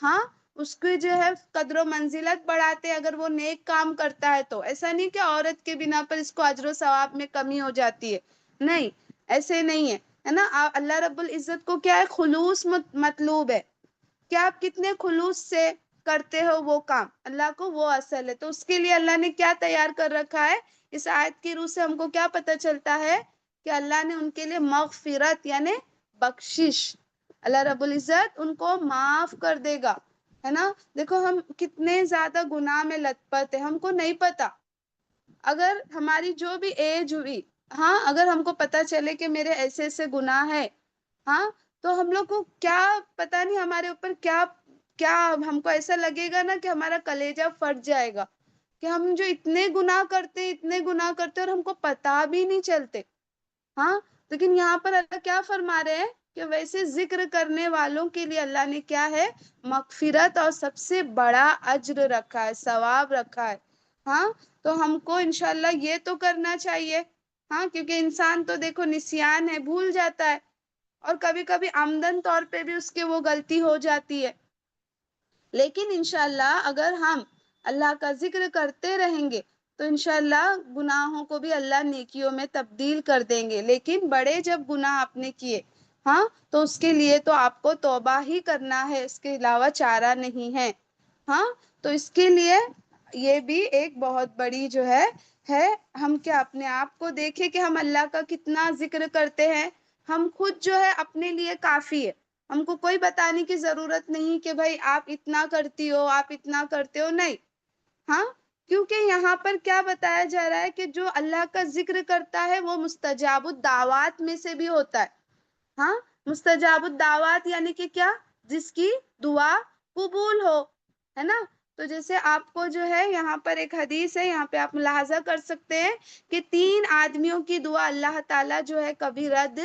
A: ہاں اس کی جو ہے قدر و منزلت بڑھاتے اگر وہ نیک کام کرتا ہے تو. ایسا نہیں کہ عورت کے بنا پر اس کو اجر و ثواب میں کمی ہو جاتی ہے، نہیں ایسے نہیں ہے نا. اللہ رب العزت کو کیا ہے، خلوص مطلوب ہے کہ آپ کتنے خلوص سے کرتے ہو وہ کام، اللہ کو وہ اصل ہے. تو اس کے لیے اللہ نے کیا تیار کر رکھا ہے، اس آیت کی روح سے ہم کو کیا پتہ چلتا ہے کہ اللہ نے ان کے لیے مغفرت یعنی بخشش، اللہ رب العزت ان کو معاف کر دے گا، ہے نا. دیکھو ہم کتنے زیادہ گناہ میں لت پت ہیں، ہم کو نہیں پتا. اگر ہماری جو بھی ایج ہوئی، ہاں اگر ہم کو پتا چلے کہ میرے ایسے ایسے گناہ ہے، ہاں تو ہم لوگ کو کیا پتا نہیں ہمارے اوپر کیا کیا ہم کو ایسا لگے گا نا کہ ہمارا کلیجہ پھٹ جائے گا کہ ہم جو اتنے گناہ کرتے اتنے گناہ کرتے اور ہم کو پتا بھی نہیں چلتے. ہاں لیکن یہاں پر اللہ کیا فرما رہے ہیں کہ ویسے ذکر کرنے والوں کے لیے اللہ نے کیا ہے، مغفرت اور سب سے بڑا اجر رکھا ہے، ثواب رکھا ہے. ہاں تو ہم کو انشاءاللہ یہ تو کرنا چاہیے. ہاں کیونکہ انسان تو دیکھو نسیان ہے، بھول جاتا ہے، اور کبھی کبھی عمدن طور پہ بھی اس کے وہ غلطی ہو جاتی ہے. لیکن انشاءاللہ اگر ہم اللہ کا ذکر کرتے رہیں گے تو انشاءاللہ گناہوں کو بھی اللہ نیکیوں میں تبدیل کر دیں گے. لیکن بڑے جب گناہ آپ نے کیے، ہاں تو اس کے لیے تو آپ کو توبہ ہی کرنا ہے، اس کے علاوہ چارہ نہیں ہے. ہاں تو اس کے لیے یہ بھی ایک بہت بڑی جو ہے ہم کیا اپنے آپ کو دیکھیں کہ ہم اللہ کا کتنا ذکر کرتے ہیں. ہم خود جو ہے اپنے لیے کافی ہے، ہم کو کوئی بتانے کی ضرورت نہیں کہ بھائی آپ اتنا کرتی ہو آپ اتنا کرتے ہو، نہیں. ہاں کیونکہ یہاں پر کیا بتایا جا رہا ہے کہ جو اللہ کا ذکر کرتا ہے وہ مستجاب الدعوات میں سے بھی ہوتا ہے. ہاں مستجاب الدعوات یعنی کہ کیا، جس کی دعا قبول ہو، ہے نا. تو جیسے آپ کو جو ہے یہاں پر ایک حدیث ہے، یہاں پہ آپ ملاحظہ کر سکتے ہیں کہ 3 آدمیوں کی دعا اللہ تعالیٰ جو ہے کبھی رد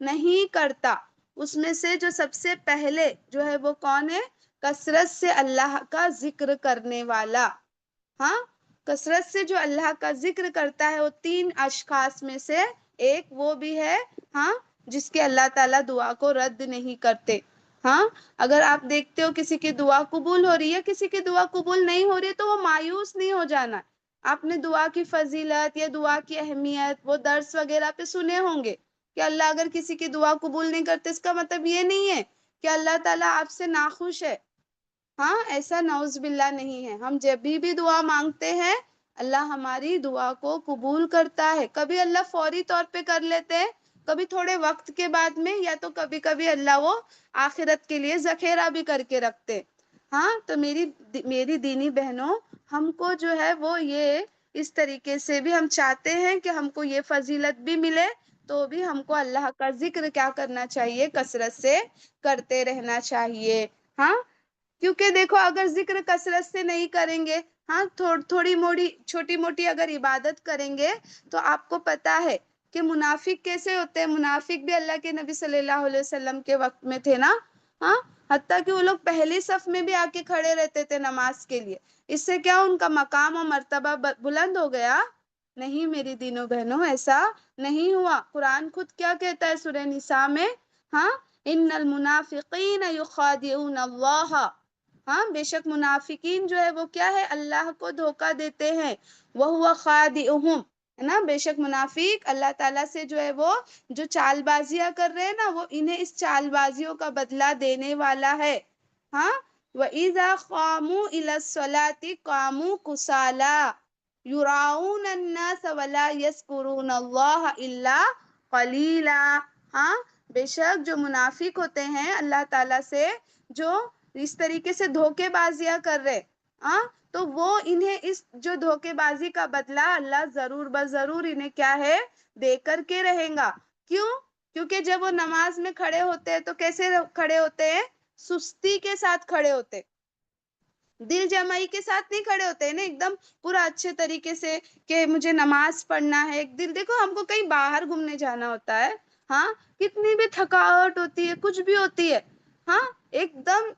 A: نہیں کرتا. اس میں سے جو سب سے پہلے جو ہے وہ کون ہے، کثرت سے اللہ کا ذکر کرنے والا. ہاں کثرت سے جو اللہ کا ذکر کرتا ہے وہ 3 اشخاص میں سے ایک وہ بھی ہے، ہاں جس کے اللہ تعالیٰ دعا کو رد نہیں کرتے. ہاں اگر آپ دیکھتے ہو کسی کی دعا قبول ہو رہی ہے کسی کی دعا قبول نہیں ہو رہی ہے تو وہ مایوس نہیں ہو جانا. آپ نے دعا کی فضیلت یا دعا کی اہمیت وہ درس وغیرہ پہ سنے ہوں گے کہ اللہ اگر کسی کی دعا قبول نہیں کرتے اس کا مطلب یہ نہیں ہے کہ اللہ تعالیٰ آپ سے ناخوش ہے. ہاں ایسا نعوذ باللہ نہیں ہے. ہم جب بھی دعا مانگتے ہیں اللہ ہماری دعا کو قبول کرتا ہے. کبھی اللہ فوری طور پہ کر لیتے ہیں، کبھی تھوڑے وقت کے بعد میں، یا تو کبھی کبھی اللہ وہ آخرت کے لیے ذخیرہ بھی کر کے رکھتے. ہاں تو میری دینی بہنوں، ہم کو جو ہے وہ یہ اس طریقے سے بھی ہم چاہتے ہیں کہ ہم کو یہ فضیلت بھی ملے تو بھی ہم کو اللہ کا ذکر کیا کرنا چاہیے، کثرت سے کرتے رہنا چاہیے. ہاں کیونکہ دیکھو اگر ذکر کثرت سے نہیں کریں گے، ہاں تھوڑی موڑی چھوٹی موٹی اگر عبادت کریں گے تو آپ کو پتا ہے کہ منافق کیسے ہوتے ہیں. منافق بھی اللہ کے نبی صلی اللہ علیہ وسلم کے وقت میں تھے نا. ہاں حتیٰ کہ وہ لوگ پہلی صف میں بھی آ کے کھڑے رہتے تھے نماز کے لیے. اس سے کیا ان کا مقام اور مرتبہ بلند ہو گیا؟ نہیں میری دینوں بہنوں، ایسا نہیں ہوا. قرآن خود کیا کہتا ہے سورہ نساء میں، ہاں ان المنافقین یخادعون اللہ. ہاں بے شک منافقین جو ہے وہ کیا ہے، اللہ کو دھوکہ دیتے ہیں. وَهُوَ خَادِعُهُمْ، ہے نا. بے شک منافق اللہ تعالیٰ سے جو ہے وہ جو چال بازیاں کر رہے ہیں نا، وہ انہیں اس چال بازیوں کا بدلہ دینے والا ہے. ہاں وَإِذَا قَامُوا إِلَى الصَّلَاةِ قَامُوا كُسَالَىٰ يُرَاءُونَ النَّاسَ وَلَا يَذْكُرُونَ اللَّهَ إِلَّا قَلِيلًا. ہاں بے شک جو منافق ہوتے ہیں اللہ تعالیٰ سے، جو اس طریقے سے دھوکے بازیاں کر رہے، ہاں، تو وہ انہیں اس جو دھوکے بازی کا بدلہ اللہ ضرور بضرور انہیں کیا ہے، دے کر کے رہیں گا۔ کیوں؟ کیونکہ جب وہ نماز میں کھڑے ہوتے ہیں تو کیسے کھڑے ہوتے ہیں؟ سستی کے ساتھ کھڑے ہوتے، دل جمعی کے ساتھ نہیں کھڑے ہوتے ہیں نا، ایک دم پورا اچھے طریقے سے کہ مجھے نماز پڑھنا ہے۔ ایک دل دیکھو، ہم کو کہیں باہر گھومنے جانا ہوتا ہے، ہاں، کتنی بھی تھکاوٹ ہوتی ہے، کچھ بھی ہوتی ہے، ہاں، ایک دم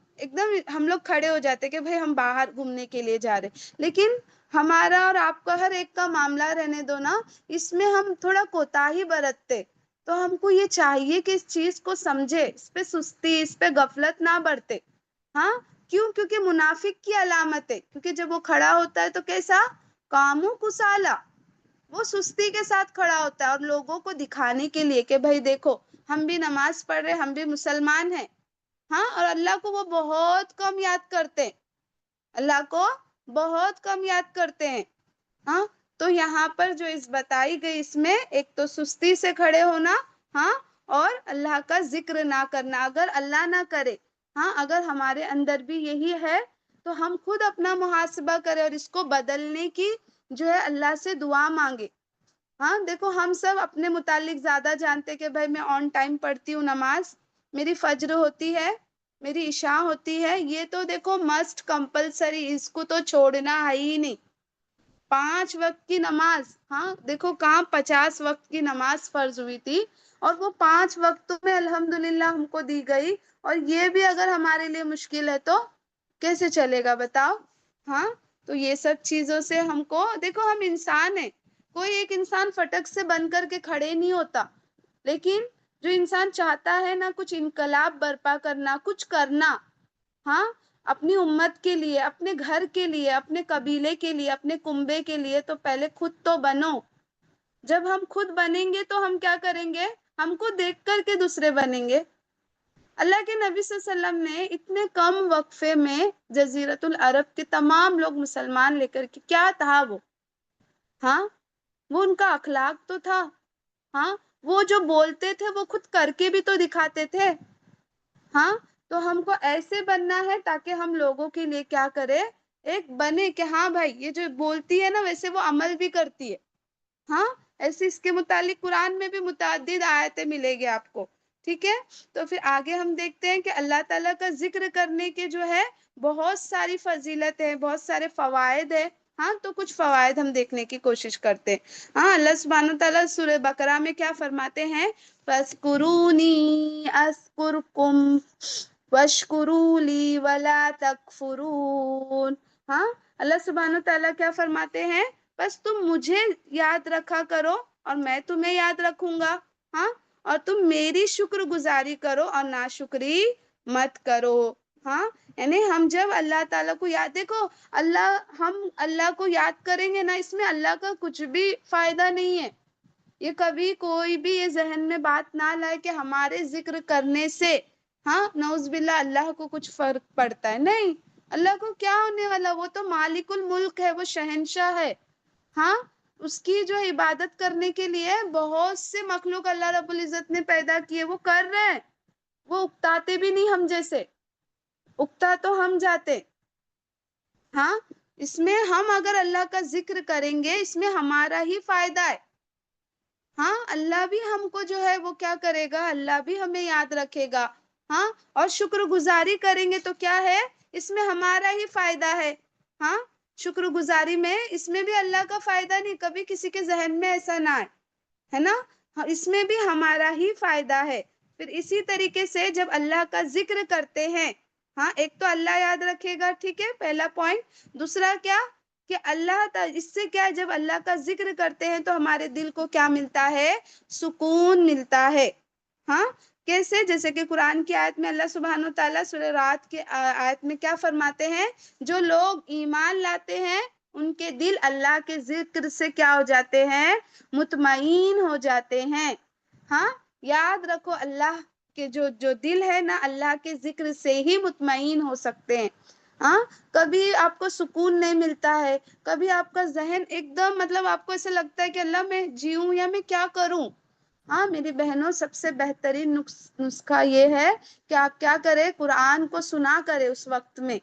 A: ہم لوگ کھڑے ہو جاتے کہ بھائی ہم باہر گھومنے کے لیے جا رہے، لیکن ہمارا اور آپ کا ہر ایک کا معاملہ رہنے دو نا، اس میں ہم تھوڑا کوتاہی برتتے، تو ہم کو یہ چاہیے کہ اس چیز کو سمجھے، اس پہ سستی، اس پہ غفلت نہ برتے، ہاں۔ کیوں؟ کیونکہ منافق کی علامت ہے، کیونکہ جب وہ کھڑا ہوتا ہے تو کیسا؟ کامو کسالا، وہ سستی کے ساتھ کھڑا ہوتا ہے، اور لوگوں کو دکھانے کے لیے کہ بھائی دیکھو ہم بھی نماز پڑھ رہے، ہم بھی مسلمان ہیں، ہاں، اور اللہ کو وہ بہت کم یاد کرتے ہیں، اللہ کو بہت کم یاد کرتے ہیں، ہاں۔ تو یہاں پر جو اس بتائی گئی، اس میں ایک تو سستی سے کھڑے ہونا، ہاں، اور اللہ کا ذکر نہ کرنا، اگر اللہ نہ کرے، ہاں، اگر ہمارے اندر بھی یہی ہے تو ہم خود اپنا محاسبہ کریں اور اس کو بدلنے کی جو ہے اللہ سے دعا مانگے، ہاں۔ دیکھو ہم سب اپنے متعلق زیادہ جانتے کہ بھائی میں آن ٹائم پڑھتی ہوں نماز، میری فجر ہوتی ہے، میری عشاء ہوتی ہے، یہ تو دیکھو مسٹ کمپلسری، اس کو تو چھوڑنا ہے ہی نہیں، 5 وقت کی نماز، ہاں، دیکھو کہاں 50 وقت کی نماز فرض ہوئی تھی، اور وہ 5 وقتوں میں الحمدللہ ہم کو دی گئی، اور یہ بھی اگر ہمارے لیے مشکل ہے تو کیسے چلے گا بتاؤ، ہاں۔ تو یہ سب چیزوں سے ہم کو دیکھو، ہم انسان ہیں، کوئی ایک انسان فٹک سے بن کر کے کھڑے نہیں ہوتا، لیکن جو انسان چاہتا ہے نا کچھ انقلاب برپا کرنا، کچھ کرنا، ہاں، اپنی امت کے لیے، اپنے گھر کے لیے، اپنے قبیلے کے لیے، اپنے کنبے کے لیے، تو پہلے خود تو بنو، جب ہم خود بنیں گے تو ہم کیا کریں گے؟ ہم کو دیکھ کر کے دوسرے بنیں گے۔ اللہ کے نبی صلی اللہ علیہ وسلم نے اتنے کم وقفے میں جزیرۃ العرب کے تمام لوگ مسلمان لے کر کے، کیا تھا وہ، ہاں، وہ ان کا اخلاق تو تھا، ہاں، وہ جو بولتے تھے وہ خود کر کے بھی تو دکھاتے تھے، ہاں۔ تو ہم کو ایسے بننا ہے تاکہ ہم لوگوں کے لیے کیا کرے، ایک بنے کہ ہاں بھائی یہ جو بولتی ہے نا ویسے وہ عمل بھی کرتی ہے، ہاں۔ ایسے اس کے متعلق قرآن میں بھی متعدد آیتیں ملے گی آپ کو، ٹھیک ہے۔ تو پھر آگے ہم دیکھتے ہیں کہ اللہ تعالیٰ کا ذکر کرنے کے جو ہے بہت ساری فضیلت ہے، بہت سارے فوائد ہے، ہاں۔ تو کچھ فوائد ہم دیکھنے کی کوشش کرتے ہیں، ہاں۔ اللہ سبحانہ وتعالیٰ سورہ بقرہ میں کیا فرماتے ہیں؟ فَاذْكُرُونِي أَذْكُرْكُمْ وَاشْكُرُوا لِي وَلَا تَكْفُرُونَ، ہاں۔ اللہ سبحانہ وتعالیٰ کیا فرماتے ہیں؟ بس تم مجھے یاد رکھا کرو اور میں تمہیں یاد رکھوں گا، ہاں، اور تم میری شکر گزاری کرو اور ناشکری مت کرو، ہاں۔ یعنی ہم جب اللہ تعالیٰ کو یاد، دیکھو ہم اللہ کو یاد کریں گے نا، اس میں اللہ کا کچھ بھی فائدہ نہیں ہے، یہ کبھی کوئی بھی یہ ذہن میں بات نہ لائے کہ ہمارے ذکر کرنے سے، ہاں، نعوذ باللہ، اللہ کو کچھ فرق پڑتا ہے، نہیں، اللہ کو کیا ہونے والا، وہ تو مالک الملک ہے، وہ شہنشاہ ہے، ہاں۔ اس کی جو عبادت کرنے کے لیے بہت سے مخلوق اللہ رب العزت نے پیدا کیے، وہ کر رہے ہیں، وہ اکتاتے بھی نہیں ہم جیسے، اکتا تو ہم جاتے، ہاں۔ اس میں ہم اگر اللہ کا ذکر کریں گے اس میں ہمارا ہی فائدہ ہے، ہاں۔ اللہ بھی ہم کو جو ہے وہ کیا کرے گا، اللہ بھی ہمیں یاد رکھے گا، ہاں۔ اور شکر گزاری کریں گے تو کیا ہے، اس میں ہمارا ہی فائدہ ہے، ہاں۔ شکر گزاری میں اس میں بھی اللہ کا فائدہ نہیں، کبھی کسی کے ذہن میں ایسا نہ آئے، ہے نا، اس میں بھی ہمارا ہی فائدہ ہے۔ پھر اسی طریقے سے جب اللہ کا ذکر کرتے ہیں، ہاں، ایک تو اللہ یاد رکھے گا، ٹھیک ہے، پہلا پوائنٹ۔ دوسرا کیا کہ اس سے کیا ہے، جب اللہ کا ذکر کرتے ہیں تو ہمارے دل کو کیا ملتا ہے، سکون ملتا ہے، ہاں۔ کیسے؟ جیسے کہ قرآن کی آیت میں اللہ سبحانہ وتعالیٰ سورہ رات کے آیت میں کیا فرماتے ہیں؟ جو لوگ ایمان لاتے ہیں ان کے دل اللہ کے ذکر سے کیا ہو جاتے ہیں، مطمئن ہو جاتے ہیں، ہاں۔ یاد رکھو اللہ کے جو دل ہے نا، اللہ کے ذکر سے ہی مطمئن ہو سکتے ہیں، ہاں۔ کبھی آپ کو سکون نہیں ملتا ہے، کبھی آپ کا ذہن ایک دم مطلب آپ کو ایسا لگتا ہے کہ اللہ میں جیوں یا میں کیا کروں، ہاں میری بہنوں، سب سے بہترین نسخہ یہ ہے کہ آپ کیا کریں، قرآن کو سنا کرے اس وقت میں،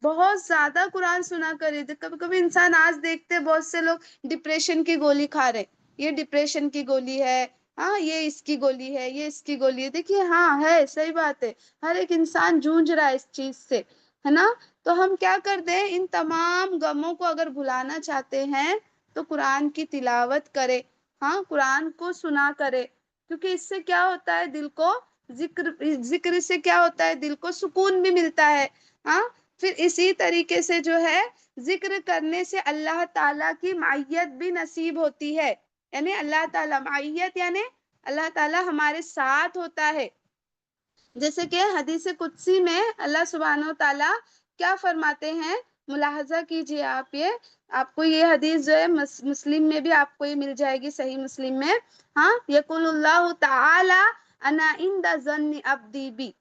A: بہت زیادہ قرآن سنا کرے۔ کبھی کبھی انسان آج دیکھتے ہیں بہت سے لوگ ڈپریشن کی گولی کھا رہے، یہ ڈپریشن کی گولی ہے، ہاں یہ اس کی گولی ہے، یہ اس کی گولی ہے۔ دیکھیے ہاں ہے، صحیح بات ہے، ہر ایک انسان جونج رہا ہے اس چیز سے، ہے نا۔ تو ہم کیا کر دیں، ان تمام غموں کو اگر بھلانا چاہتے ہیں تو قرآن کی تلاوت کرے، ہاں قرآن کو سنا کرے، کیونکہ اس سے کیا ہوتا ہے، دل کو ذکر سے کیا ہوتا ہے، دل کو سکون بھی ملتا ہے، ہاں۔ پھر اسی طریقے سے جو ہے ذکر کرنے سے اللہ تعالیٰ کی معیت بھی نصیب ہوتی ہے، یعنی اللہ تعالیٰ معیت یعنی اللہ تعالیٰ ہمارے ساتھ ہوتا ہے۔ جیسے کہ حدیث قدسی میں اللہ سبحانہ و تعالیٰ کیا فرماتے ہیں، ملاحظہ کیجئے آپ، یہ آپ کو یہ حدیث جو ہے مسلم میں بھی آپ کو یہ مل جائے گی، صحیح مسلم میں، ہاں، یقول اللہ تعالی انا عند ظن عبدی بی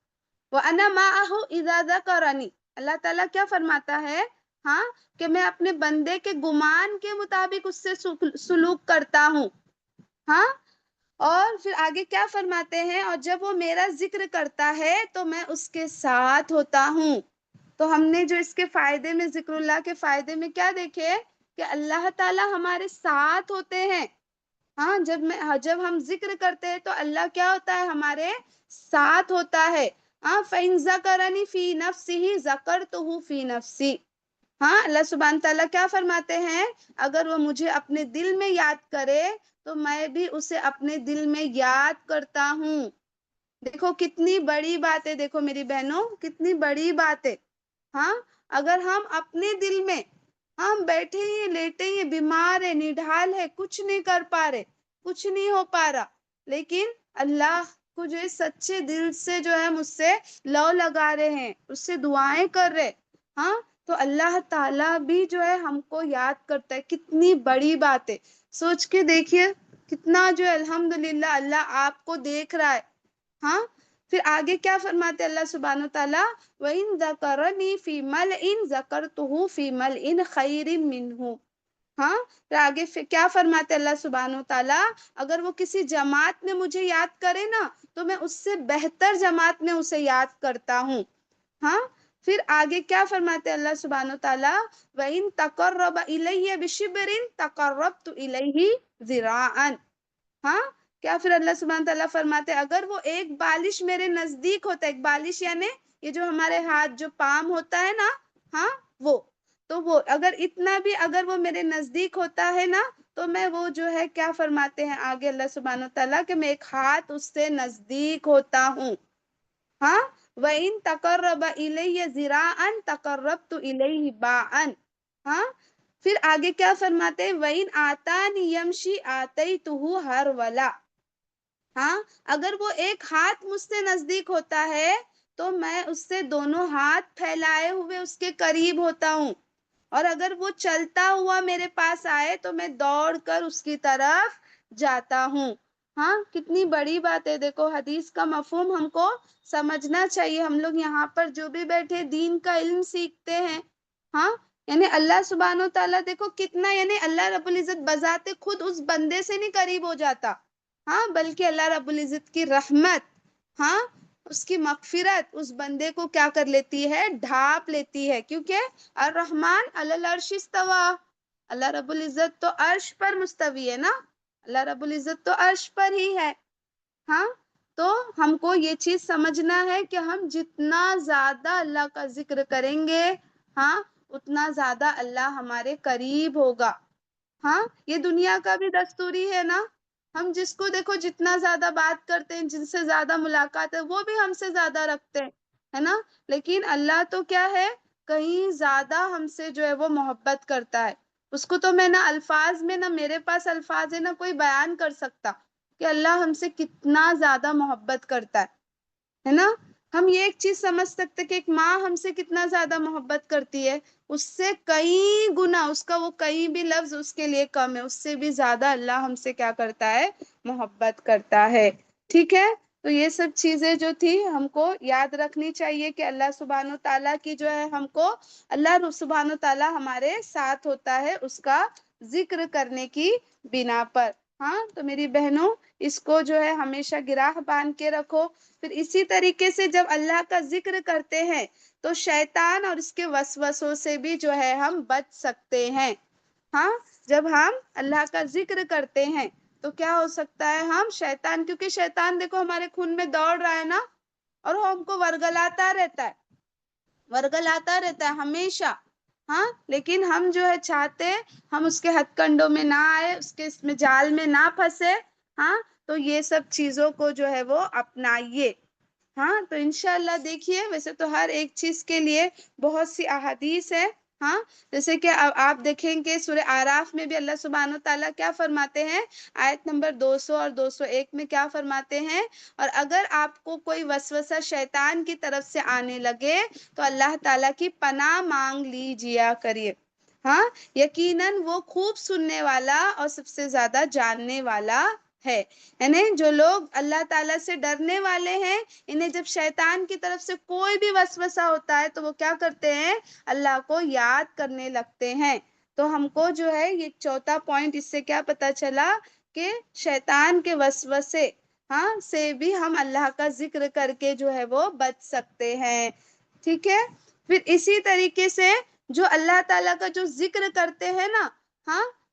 A: وانا معه اذا ذکرنی۔ اللہ تعالیٰ کیا فرماتا ہے، ہاں، کہ میں اپنے بندے کے گمان کے مطابق اس سے سلوک کرتا ہوں، ہاں۔ اور پھر آگے کیا فرماتے ہیں، اور جب وہ میرا ذکر کرتا ہے تو میں اس کے ساتھ ہوتا ہوں۔ تو ہم نے جو اس کے فائدے میں، ذکر اللہ کے فائدے میں کیا دیکھے کہ اللہ تعالیٰ ہمارے ساتھ ہوتے ہیں، ہاں۔ جب ہم ذکر کرتے ہیں تو اللہ کیا ہوتا ہے، ہمارے ساتھ ہوتا ہے، ہاں۔ فَإِن ذَكَرَنِي فِي نَفْسِهِ ذَكَرْتُهُ فِي نَفْسِي، ہاں۔ اللہ سبحانہ تعالیٰ کیا فرماتے ہیں، اگر وہ مجھے اپنے دل میں یاد کرے تو میں بھی اسے اپنے دل میں یاد کرتا ہوں۔ دیکھو کتنی بڑی بات ہے، دیکھو میری بہنوں کتنی بڑی بات ہے، ہاں۔ اگر ہم اپنے دل میں، ہم بیٹھے ہیں، لیٹے ہیں، بیمار ہے، نڈھال ہے، کچھ نہیں کر پا رہے، کچھ نہیں ہو پا رہا، لیکن اللہ کو جو ہے سچے دل سے جو ہے مجھ سے لو لگا رہے ہیں، اس سے دعائیں کر رہے، ہاں، تو اللہ تعالیٰ بھی جو ہے ہم کو یاد کرتا ہے۔ کتنی بڑی بات ہے، سوچ کے دیکھیے کتنا جو ہے الحمدللہ اللہ آپ کو دیکھ رہا ہے، ہاں۔ پھر آگے کیا فرماتے اللہ سبحانہ تعالیٰ، وَإِن ذَكَرَنِي فِي مَلْإٍ ذَكَرْتُهُ فِي مَلْإٍ خَيْرٍ مِّنْهُ، ہاں۔ پھر آگے کیا فرماتے اللہ سبحانہ تعالیٰ، اگر وہ کسی جماعت میں مجھے یاد کرے نا تو میں اس سے بہتر جماعت میں اسے یاد کرتا ہوں، ہاں۔ پھر آگے کیا فرماتے اللہ سبحانہ تعالیٰ، وَإِن تَقَرَّبَ إِلَيَّ بِشِبْرٍ تَقَرَّبْتُ إِلَيْهِ ذِرَاعًا، ہاں۔ کیا پھر اللہ سبحانہ تعالیٰ فرماتے اگر وہ ایک بالش میرے نزدیک ہوتا ہے، ایک بالش یعنی یہ جو ہمارے ہاتھ جو پام ہوتا ہے نا، ہاں، وہ اگر اتنا بھی اگر وہ میرے نزدیک ہوتا ہے نا تو میں وہ جو ہے کیا فرماتے ہیں آگے اللہ سبحانہ تعالیٰ کہ میں ایک ہاتھ اس سے نزدیک ہوتا ہوں، ہاں۔ وَإِن تَقَرَّبَ إِلَيَّ ذِرَاعًا تَقَرَّبْتُ إِلَيْهِ بَاعًا، ہاں۔ پھر آگے کیا فرماتے ہیں، وَإِنْ آتَانِ يَمْشِي آتَيْتُهُ هَرْوَلًا، ہاں۔ اگر وہ ایک ہاتھ مجھ سے نزدیک ہوتا ہے تو میں اس سے دونوں ہاتھ پھیلائے ہوئے اس کے قریب ہوتا ہوں، اور اگر وہ چلتا ہوا میرے پاس آئے تو میں دوڑ کر اس کی طرف جاتا ہوں، ہاں۔ کتنی بڑی بات ہے، دیکھو حدیث کا مفہوم ہم کو سمجھنا چاہیے۔ ہم لوگ یہاں پر جو بھی بیٹھے دین کا علم سیکھتے ہیں، ہاں، یعنی اللہ سبحانہ و تعالیٰ دیکھو کتنا، یعنی اللہ رب العزت بذات خود اس بندے سے نہیں قریب ہو جاتا، ہاں، بلکہ اللہ رب العزت کی رحمت، ہاں، اس کی مغفرت اس بندے کو کیا کر لیتی ہے، ڈھانپ لیتی ہے، کیونکہ الرحمن علی العرش استوی، اللہ رب العزت تو عرش پر مستوی ہے نا، اللہ رب العزت تو عرش پر ہی ہے، ہاں۔ تو ہم کو یہ چیز سمجھنا ہے کہ ہم جتنا زیادہ اللہ کا ذکر کریں گے، ہاں، اتنا زیادہ اللہ ہمارے قریب ہوگا، ہاں۔ یہ دنیا کا بھی دستوری ہے نا، ہم جس کو دیکھو جتنا زیادہ بات کرتے ہیں، جن سے زیادہ ملاقات ہے، وہ بھی ہم سے زیادہ رکھتے ہیں، ہے نا، لیکن اللہ تو کیا ہے، کہیں زیادہ ہم سے جو ہے وہ محبت کرتا ہے، اس کو تو میں نہ الفاظ میں، نہ میرے پاس الفاظ ہے، نہ کوئی بیان کر سکتا کہ اللہ ہم سے کتنا زیادہ محبت کرتا ہے نا۔ ہم یہ ایک چیز سمجھ سکتے کہ ایک ماں ہم سے کتنا زیادہ محبت کرتی ہے، اس سے کئی گنا، اس کا وہ کئی بھی لفظ اس کے لیے کم ہے، اس سے بھی زیادہ اللہ ہم سے کیا کرتا ہے، محبت کرتا ہے، ٹھیک ہے۔ تو یہ سب چیزیں جو تھی ہم کو یاد رکھنی چاہیے کہ اللہ سبحانہ تعالیٰ کی جو ہے ہم کو، اللہ سبحانہ تعالیٰ ہمارے ساتھ ہوتا ہے اس کا ذکر کرنے کی بنا پر۔ ہاں تو میری بہنوں اس کو جو ہے ہمیشہ گراہ باندھ کے رکھو. پھر اسی طریقے سے جب اللہ کا ذکر کرتے ہیں تو شیطان اور اس کے وسوسوں سے بھی جو ہے ہم بچ سکتے ہیں. ہاں جب ہم اللہ کا ذکر کرتے ہیں تو کیا ہو سکتا ہے، ہم شیطان، کیونکہ شیطان دیکھو ہمارے خون میں دوڑ رہا ہے نا، اور وہ ہم کو ورگلاتا رہتا ہے، ورگلاتا رہتا ہے ہمیشہ. ہاں لیکن ہم جو ہے چاہتے ہم اس کے ہتھ کنڈوں میں نہ آئے، اس کے اس میں جال میں نہ پھنسے. ہاں تو یہ سب چیزوں کو جو ہے وہ اپنائیے. ہاں تو انشاءاللہ دیکھیے، ویسے تو ہر ایک چیز کے لیے بہت سی احادیث ہے. ہاں جیسے کہ آپ دیکھیں گے سورہ اعراف میں بھی اللہ سبحانہ و تعالیٰ کیا فرماتے ہیں، آیت نمبر 200 اور 201 میں کیا فرماتے ہیں، اور اگر آپ کو کوئی وسوسہ شیطان کی طرف سے آنے لگے تو اللہ تعالیٰ کی پناہ مانگ لیجیا کریے. ہاں یقیناً وہ خوب سننے والا اور سب سے زیادہ جاننے والا ہے. یعنی جو لوگ اللہ تعالیٰ سے ڈرنے والے ہیں، انہیں جب شیطان کی طرف سے کوئی بھی وسوسہ ہوتا ہے تو وہ کیا کرتے ہیں، اللہ کو یاد کرنے لگتے ہیں. تو ہم کو جو ہے یہ چوتھا پوائنٹ اس سے کیا پتا چلا کہ شیطان کے وسوسے سے بھی ہم اللہ کا ذکر کر کے جو ہے وہ بچ سکتے ہیں. ٹھیک ہے. پھر اسی طریقے سے جو اللہ تعالیٰ کا جو ذکر کرتے ہیں نا،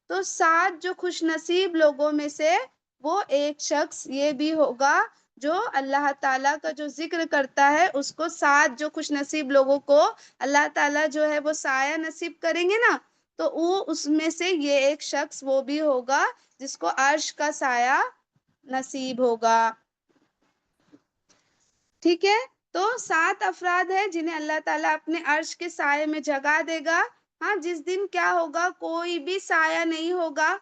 A: تو 7 جو خوش نصیب لوگوں میں سے وہ ایک شخص یہ بھی ہوگا جو اللہ تعالیٰ کا جو ذکر کرتا ہے، اس کو 7 جو خوش نصیب لوگوں کو اللہ تعالیٰ جو ہے وہ سایہ نصیب کریں گے نا، تو وہ اس میں سے یہ ایک شخص وہ بھی ہوگا جس کو عرش کا سایہ نصیب ہوگا. ٹھیک ہے. تو 7 افراد ہیں جنہیں اللہ تعالیٰ اپنے عرش کے سائے میں جگہ دے گا. جس دن کیا ہوگا، کوئی بھی سایہ نہیں ہوگا.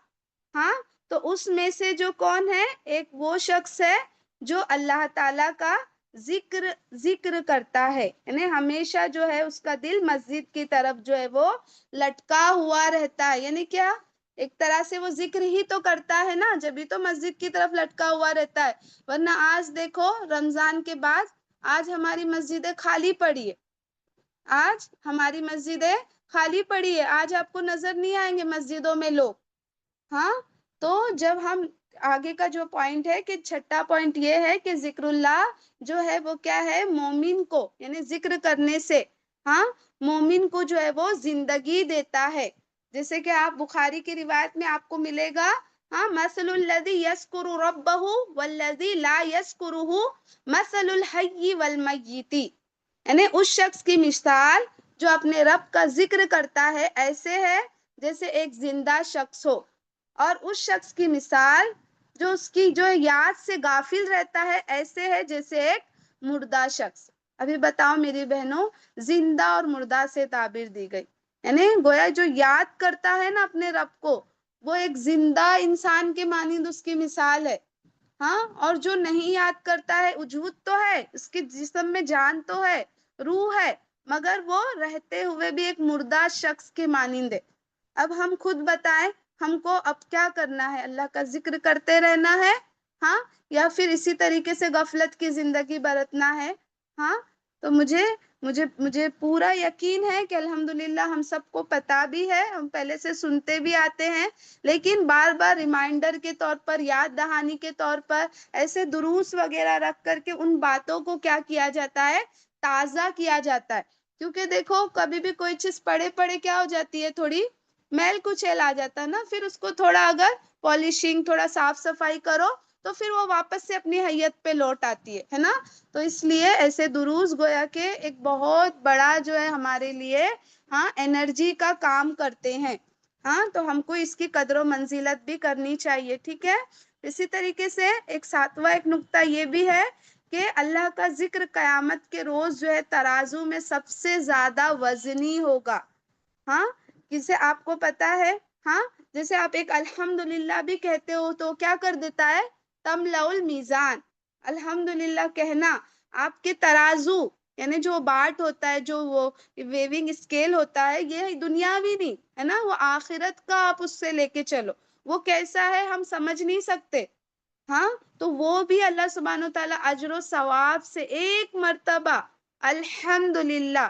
A: تو اس میں سے جو کون ہے، ایک وہ شخص ہے جو اللہ تعالیٰ کا ذکر کرتا ہے. یعنی ہمیشہ جو ہے اس کا دل مسجد کی طرف جو ہے وہ لٹکا ہوا رہتا ہے. یعنی کیا، ایک طرح سے وہ ذکر ہی تو کرتا ہے نا، جبھی تو مسجد کی طرف لٹکا ہوا رہتا ہے. ورنہ آج دیکھو رمضان کے بعد آج ہماری مسجدیں خالی پڑی ہے. آج ہماری مسجدیں خالی پڑی ہے. آج آپ کو نظر نہیں آئیں گے مسجدوں میں لوگ. تو جب ہم آگے کا جو پوائنٹ ہے کہ چھٹا پوائنٹ یہ ہے کہ ذکر اللہ جو ہے وہ کیا ہے، مومن کو، یعنی ذکر کرنے سے مومن کو جو ہے وہ زندگی دیتا ہے. جیسے کہ آپ بخاری کی روایت میں آپ کو ملے گا، مثل الذی یذکر ربہ والذی لا یذکرہ مثل الحی والمیت. یعنی اس شخص کی مثال جو اپنے رب کا ذکر کرتا ہے ایسے ہے جیسے ایک زندہ شخص ہو، اور اس شخص کی مثال جو اس کی جو یاد سے غافل رہتا ہے ایسے ہے جیسے ایک مردہ شخص. ابھی بتاؤ میری بہنوں، زندہ اور مردہ سے تعبیر دی گئی. یعنی گویا جو یاد کرتا ہے نا اپنے رب کو، وہ ایک زندہ انسان کے مانند اس کی مثال ہے. اور جو نہیں یاد کرتا ہے، وجود تو ہے، اس کے جسم میں جان تو ہے، روح ہے، مگر وہ رہتے ہوئے بھی ایک مردہ شخص کے مانند ہے. اب ہم خود بتائیں، ہم کو اب کیا کرنا ہے، اللہ کا ذکر کرتے رہنا ہے یا پھر اسی طریقے سے غفلت کی زندگی برتنا ہے. تو مجھے پورا یقین ہے کہ الحمدللہ ہم سب کو پتا بھی ہے، ہم پہلے سے سنتے بھی آتے ہیں، لیکن بار بار ریمائنڈر کے طور پر، یاد دہانی کے طور پر ایسے دروس وغیرہ رکھ کر کے ان باتوں کو کیا کیا جاتا ہے، تازہ کیا جاتا ہے. کیونکہ دیکھو کبھی بھی کوئی چیز پڑھے پڑھے کیا ہو جاتی ہے، تھوڑی میل کچیل آ جاتا ہے نا، پھر اس کو تھوڑا اگر پالشنگ، تھوڑا صاف صفائی کرو تو پھر وہ واپس سے اپنی حیت پہ لوٹ آتی ہے نا. تو اس لیے ایسے دروس گویا کہ ایک بہت بڑا جو ہے ہمارے لیے انرجی کا کام کرتے ہیں. تو ہم کو اس کی قدر و منزلت بھی کرنی چاہیے. ٹھیک ہے. اسی طریقے سے ایک 7واں ایک نقطہ یہ بھی ہے کہ اللہ کا ذکر قیامت کے روز جو ہے ترازو میں سب سے زیادہ وزنی ہوگا. جسے آپ کو پتا ہے، جیسے آپ ایک الحمدللہ بھی کہتے ہو تو کیا کر دیتا ہے، تملأ المیزان. الحمدللہ کہنا آپ کے ترازو، یعنی جو باٹ ہوتا ہے، جو وہ ویونگ اسکیل ہوتا ہے، یہ دنیاوی نہیں ہے نا، وہ آخرت کا آپ اس سے لے کے چلو. وہ کیسا ہے ہم سمجھ نہیں سکتے. تو وہ بھی اللہ سبحانہ وتعالی اجر و ثواب سے ایک مرتبہ الحمدللہ.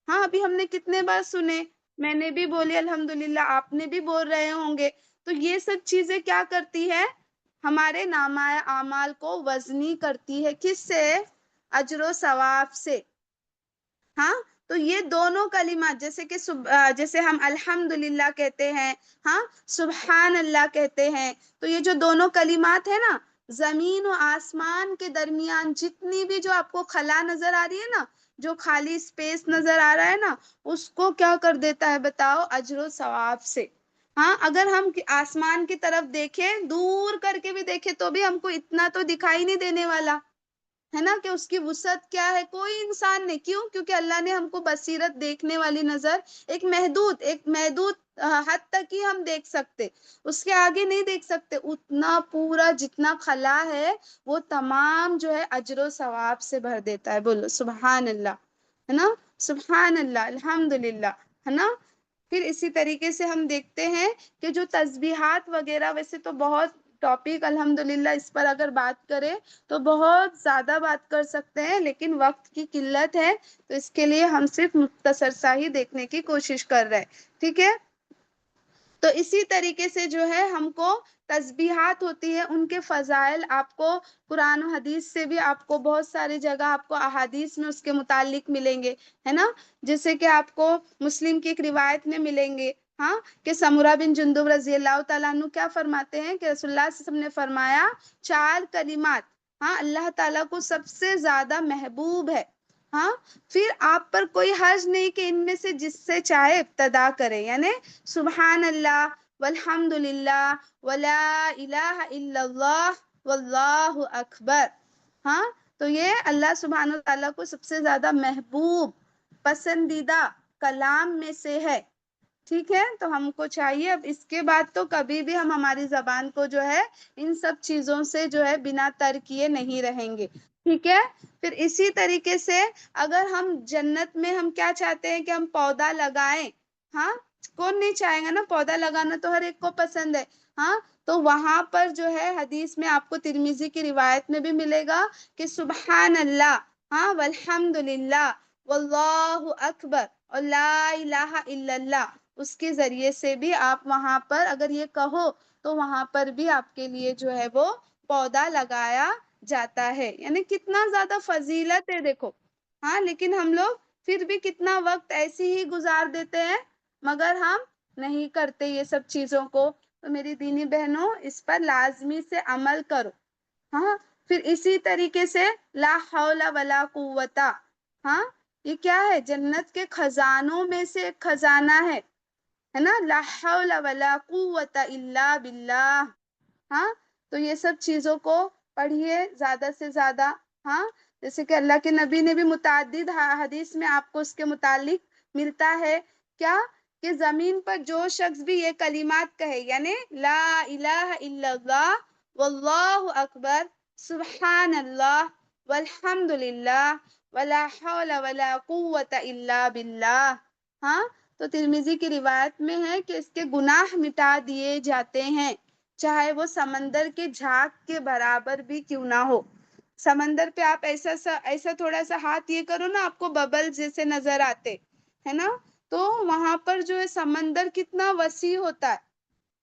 A: ابھی ہم نے کتنے بار سنے، میں نے بھی بولی الحمدللہ، آپ نے بھی بول رہے ہوں گے. تو یہ سب چیزیں کیا کرتی ہے، ہمارے نامہ اعمال کو وزنی کرتی ہے، کس سے؟ اجر و ثواب سے. ہاں، تو یہ دونوں کلمات جیسے کہ جیسے ہم الحمدللہ کہتے ہیں، ہاں، سبحان اللہ کہتے ہیں، تو یہ جو دونوں کلمات ہیں نا، زمین و آسمان کے درمیان جتنی بھی جو آپ کو خلا نظر آ رہی ہے نا، جو خالی اسپیس نظر آ رہا ہے نا، اس کو کیا کر دیتا ہے بتاؤ؟ اجر و ثواب سے. ہاں، اگر ہم آسمان کی طرف دیکھیں، دور کر کے بھی دیکھیں، تو بھی ہم کو اتنا تو دکھائی نہیں دینے والا ہے نا، کہ اس کی وسعت کیا ہے، کوئی انسان نہیں. کیوں؟ کیونکہ اللہ نے ہم کو بصیرت، دیکھنے والی نظر ایک محدود حد تک ہی ہم دیکھ سکتے، اس کے آگے نہیں دیکھ سکتے. اتنا پورا جتنا خلا ہے وہ تمام جو ہے اجر و ثواب سے بھر دیتا ہے. بولو سبحان اللہ، ہے نا، سبحان اللہ، الحمدللہ، ہے نا. پھر اسی طریقے سے ہم دیکھتے ہیں کہ جو تسبیحات وغیرہ، ویسے تو بہت ٹاپک الحمدللہ اس پر اگر بات کرے تو بہت زیادہ بات کر سکتے ہیں، لیکن وقت کی قلت ہے، تو اس کے لیے ہم صرف مختصر سا ہی دیکھنے کی کوشش کر رہے ہیں. ٹھیک ہے، تو اسی طریقے سے جو ہے ہم کو تسبیحات ہوتی ہے، ان کے فضائل آپ کو قرآن و حدیث سے بھی آپ کو بہت ساری جگہ آپ کو احادیث میں اس کے متعلق ملیں گے، ہے نا. جیسے کہ آپ کو مسلم کی ایک روایت میں ملیں گے، ہاں، کہ سمورہ بن جندب رضی اللہ تعالیٰ عنہ کیا فرماتے ہیں کہ رسول اللہ صلی اللہ علیہ وسلم نے فرمایا 4 کلمات، ہاں، اللہ تعالیٰ کو سب سے زیادہ محبوب ہے. ہاں، پھر آپ پر کوئی حرج نہیں کہ ان میں سے جس سے چاہے ابتدا کرے، یعنی سبحان اللہ والحمد للہ ولا الہ الا اللہ واللہ اکبر. ہاں، تو یہ اللہ سبحانہ تعالیٰ کو سب سے زیادہ محبوب، پسندیدہ کلام میں سے ہے. ٹھیک ہے، تو ہم کو چاہیے اب اس کے بعد تو کبھی بھی ہم ہماری زبان کو جو ہے ان سب چیزوں سے جو ہے بنا ترکیے نہیں رہیں گے. ٹھیک ہے، پھر اسی طریقے سے اگر ہم جنت میں ہم کیا چاہتے ہیں کہ ہم پودا لگائیں. ہاں، کون نہیں چاہے گا نا، پودا لگانا تو ہر ایک کو پسند ہے. ہاں، تو وہاں پر جو ہے حدیث میں آپ کو ترمذی کی روایت میں بھی ملے گا کہ سبحان اللہ، ہاں، والحمد للہ واللہ اکبر اور لا الہ الا اللہ، اس کے ذریعے سے بھی آپ وہاں پر اگر یہ کہو تو وہاں پر بھی آپ کے لیے جو ہے وہ پودا لگایا جاتا ہے. یعنی کتنا زیادہ فضیلت ہے دیکھو. ہاں، لیکن ہم لوگ پھر بھی کتنا وقت ایسے ہی گزار دیتے ہیں، مگر ہم نہیں کرتے یہ سب چیزوں کو. تو میری دینی بہنوں، اس پر لازمی سے عمل کرو. ہاں، پھر اسی طریقے سے لا حول ولا قوت، ہاں، یہ کیا ہے؟ جنت کے خزانوں میں سے ایک خزانہ ہے نا، لا حول ولا قوت الا باللہ. ہاں، تو یہ سب چیزوں کو پڑھیے زیادہ سے زیادہ. ہاں، جیسے کہ اللہ کے نبی نے بھی متعدد حدیث میں آپ کو اس کے متعلق ملتا ہے کیا، کہ زمین پر جو شخص بھی یہ کلمات کہے، یعنی لا الہ الا اللہ واللہ اکبر سبحان اللہ والحمد للہ ولا حول ولا قوت الا باللہ. ہاں، تو ترمذی کی روایت میں ہے کہ اس کے گناہ مٹا دیے جاتے ہیں، چاہے وہ سمندر کے جھاگ کے برابر بھی کیوں نہ ہو. سمندر پہ آپ ایسا تھوڑا سا ہاتھ یہ کرو نا، آپ کو ببل جیسے نظر آتے، ہے نا. تو وہاں پر جو ہے سمندر کتنا وسیع ہوتا ہے.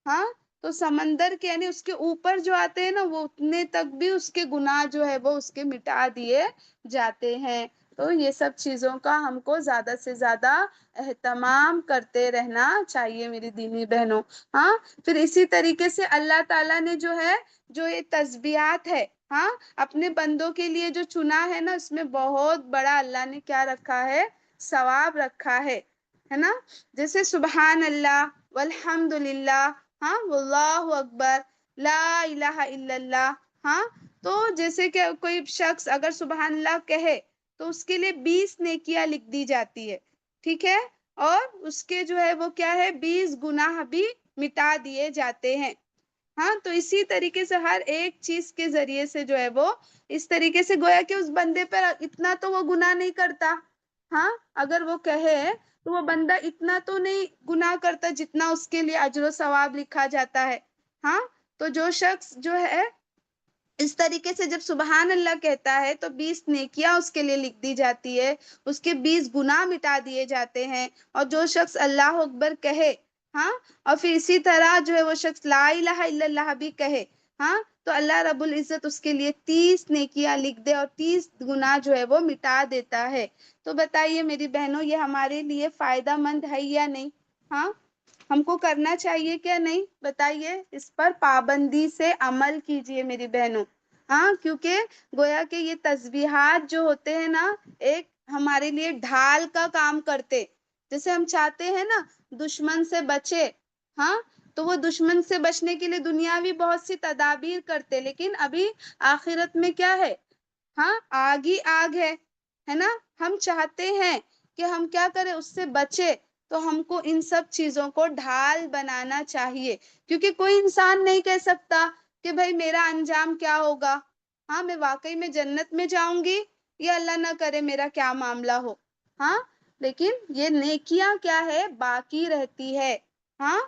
A: ہاں، تو سمندر کے یعنی اس کے اوپر جو آتے ہیں نا، وہ اتنے تک بھی اس کے گناہ جو ہے وہ اس کے مٹا دیے جاتے ہیں. تو یہ سب چیزوں کا ہم کو زیادہ سے زیادہ اہتمام کرتے رہنا چاہیے میری دینی بہنوں. ہاں، پھر اسی طریقے سے اللہ تعالیٰ نے جو ہے جو یہ تسبیحات ہے، ہاں، اپنے بندوں کے لیے جو چنا ہے نا، اس میں بہت بڑا اللہ نے کیا رکھا ہے؟ ثواب رکھا ہے نا. جیسے سبحان اللہ والحمد للہ، ہاں، واللہ اکبر لا الہ الا اللہ. ہاں، تو جیسے کہ کوئی شخص اگر سبحان اللہ کہے تو اس کے لیے 20 نیکیاں لکھ دی جاتی ہے. ٹھیک ہے، اور اس کے جو ہے وہ کیا ہے؟ 20 گناہ بھی مٹا دیے جاتے ہیں. ہاں، تو اسی طریقے سے ہر ایک چیز کے ذریعے سے جو ہے وہ اس طریقے سے گویا کہ اس بندے پر اتنا تو وہ گناہ نہیں کرتا. ہاں، اگر وہ کہے تو وہ بندہ اتنا تو نہیں گناہ کرتا جتنا اس کے لیے اجر و ثواب لکھا جاتا ہے. ہاں، تو جو شخص جو ہے اس طریقے سے جب سبحان اللہ کہتا ہے تو 20 نیکیاں اس کے لیے لکھ دی جاتی ہے، اس کے 20 گناہ مٹا دیے جاتے ہیں. اور جو شخص اللہ اکبر کہے، ہاں، اور پھر اسی طرح جو ہے وہ شخص لا الہ الا اللہ بھی کہے، ہاں، تو اللہ رب العزت اس کے لیے 30 نیکیاں لکھ دے اور 30 گناہ جو ہے وہ مٹا دیتا ہے۔ تو بتائیے میری بہنوں، یہ ہمارے لیے فائدہ مند ہے یا نہیں؟ ہاں، ہم کو کرنا چاہیے کیا نہیں؟ بتائیے، اس پر پابندی سے عمل کیجئے میری بہنوں۔ ہاں، کیونکہ گویا کہ یہ تسبیحات جو ہوتے ہیں نا، ایک ہمارے لیے ڈھال کا کام کرتے۔ جیسے ہم چاہتے ہیں نا دشمن سے بچے، ہاں، تو وہ دشمن سے بچنے کے لیے دنیاوی بہت سی تدابیر کرتے، لیکن ابھی آخرت میں کیا ہے؟ ہاں، آگ ہی آگ ہے نا۔ ہم چاہتے ہیں کہ ہم کیا کریں؟ اس سے بچے، تو ہم کو ان سب چیزوں کو ڈھال بنانا چاہیے، کیونکہ کوئی انسان نہیں کہہ سکتا کہ بھائی میرا انجام کیا ہوگا، ہاں، میں واقعی میں جنت میں جاؤں گی یا اللہ نہ کرے میرا کیا معاملہ ہو، ہاں، لیکن یہ نیکیاں کیا ہے؟ باقی رہتی ہے، ہاں۔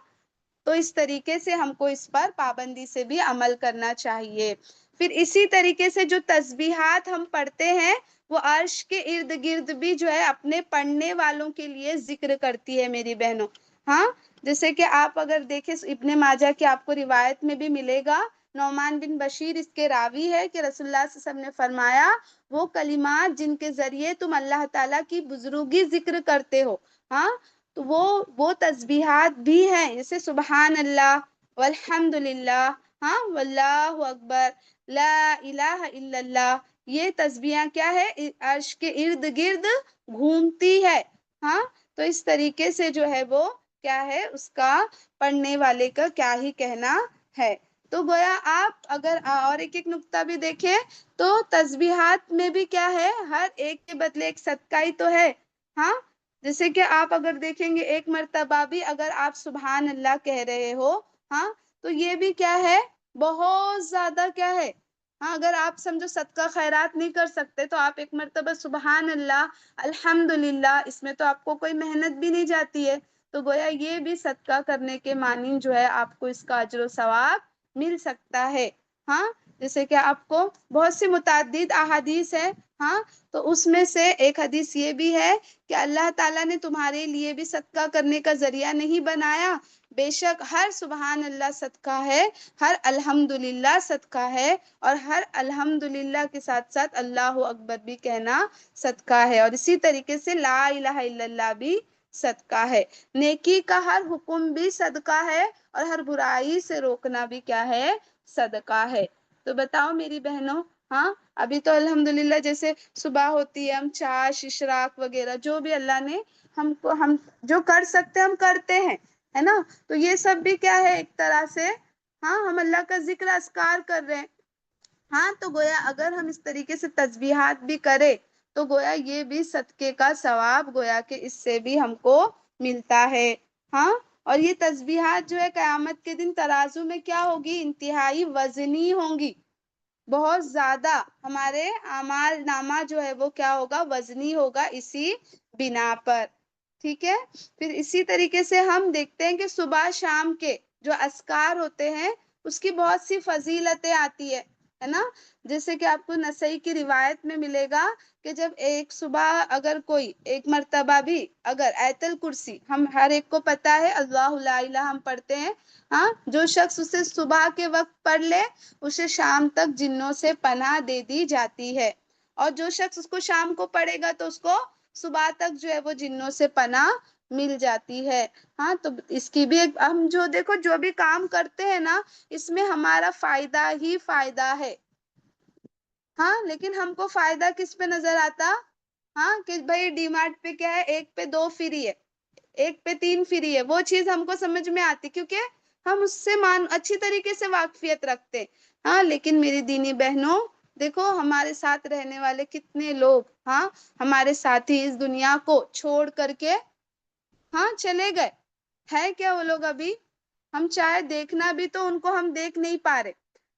A: تو اس طریقے سے ہم کو اس پر پابندی سے بھی عمل کرنا چاہیے۔ پھر اسی طریقے سے جو تسبیحات ہم پڑھتے ہیں، وہ عرش کے ارد گرد بھی جو ہے اپنے پڑھنے والوں کے لیے ذکر کرتی ہے میری بہنوں، ہاں۔ جیسے کہ آپ اگر دیکھیں ابن ماجہ کی آپ کو روایت میں بھی ملے گا، نعمان بن بشیر اس کے راوی ہے کہ رسول اللہ صلی اللہ علیہ وسلم نے فرمایا، وہ کلمات جن کے ذریعے تم اللہ تعالیٰ کی بزرگی ذکر کرتے ہو، ہاں، تو وہ تسبیحات بھی ہیں، جیسے سبحان اللہ، والحمد للہ، ہاں، واللہ اکبر، لا الہ الا اللہ۔ یہ تسبیحاں کیا ہے؟ عرش کے ارد گرد گھومتی ہے، ہاں۔ تو اس طریقے سے جو ہے وہ کیا ہے؟ اس کا پڑھنے والے کا کیا ہی کہنا ہے۔ تو گویا آپ اگر اور ایک ایک نقطہ بھی دیکھیں تو تسبیحات میں بھی کیا ہے؟ ہر ایک کے بدلے ایک صدقہ ہی تو ہے، ہاں۔ جیسے کہ آپ اگر دیکھیں گے ایک مرتبہ بھی اگر آپ سبحان اللہ کہہ رہے ہو، ہاں، تو یہ بھی کیا ہے؟ بہت زیادہ کیا ہے؟ ہاں، اگر آپ سمجھو صدقہ خیرات نہیں کر سکتے تو آپ ایک مرتبہ سبحان اللہ، الحمدللہ، اس میں تو آپ کو کوئی محنت بھی نہیں جاتی ہے، تو گویا یہ بھی صدقہ کرنے کے مانند جو ہے آپ کو اس کا اجر و ثواب مل سکتا ہے، ہاں۔ جیسے کہ آپ کو بہت سی متعدد احادیث ہے، ہاں، تو اس میں سے ایک حدیث یہ بھی ہے کہ اللہ تعالیٰ نے تمہارے لیے بھی صدقہ کرنے کا ذریعہ نہیں بنایا، بے شک ہر سبحان اللہ صدقہ ہے، ہر الحمدللہ صدقہ ہے، اور ہر الحمدللہ کے ساتھ ساتھ اللہ اکبر بھی کہنا صدقہ ہے، اور اسی طریقے سے لا الہ الا اللہ بھی صدقہ ہے۔ نیکی کا ہر حکم بھی صدقہ ہے، اور ہر برائی سے روکنا بھی کیا ہے؟ صدقہ ہے۔ تو بتاؤ میری بہنوں، ہاں، ابھی تو الحمدللہ جیسے صبح ہوتی ہے، ہم چاش اشراق وغیرہ جو بھی اللہ نے ہم جو کر سکتے ہم کرتے ہیں، ہے نا، تو یہ سب بھی کیا ہے؟ ایک طرح سے، ہاں، ہم اللہ کا ذکر اذکار کر رہے ہیں، ہاں۔ تو گویا اگر ہم اس طریقے سے تسبیحات بھی کریں تو گویا یہ بھی صدقے کا ثواب گویا کہ اس سے بھی ہم کو ملتا ہے، ہاں۔ اور یہ تسبیحات جو ہے قیامت کے دن ترازو میں کیا ہوگی؟ انتہائی وزنی ہوں گی، بہت زیادہ ہمارے اعمال نامہ جو ہے وہ کیا ہوگا؟ وزنی ہوگا، اسی بنا پر، ٹھیک ہے۔ پھر اسی طریقے سے ہم دیکھتے ہیں کہ صبح شام کے جو اذکار ہوتے ہیں اس کی بہت سی فضیلتیں آتی ہے نا۔ جیسے کہ آپ کو نسائی کی روایت میں ملے گا کہ جب ایک صبح اگر کوئی ایک مرتبہ بھی اگر آیت الکرسی، ہم ہر ایک کو پتا ہے اللہ لا الہ ہم پڑھتے ہیں، ہاں، جو شخص اسے صبح کے وقت پڑھ لے اسے شام تک جنوں سے پناہ دے دی جاتی ہے، اور جو شخص اس کو شام کو پڑھے گا تو اس کو صبح تک جو ہے وہ جنوں سے پناہ مل جاتی ہے، ہاں۔ تو اس کی بھی ہم جو دیکھو جو بھی کام کرتے ہیں نا، اس میں ہمارا فائدہ ہی فائدہ ہے، ہاں، لیکن ہم کو فائدہ کس پہ نظر آتا؟ ہاں، کہ بھائی ڈی مارٹ پہ کیا ہے؟ 1 پہ 2 فری ہے، 1 پہ 3 فری ہے، وہ چیز ہم کو سمجھ میں آتی کیونکہ ہم اس سے اچھی طریقے سے واقفیت رکھتے، ہاں۔ لیکن میری دینی بہنوں دیکھو ہمارے ساتھ رہنے والے کتنے لوگ، ہاں، ہمارے ساتھی اس دنیا کو چھوڑ کر کے ہاں چلے گئے، ہے کیا وہ لوگ ابھی؟ ہم چاہے دیکھنا بھی تو ان کو ہم دیکھ نہیں پا رہے،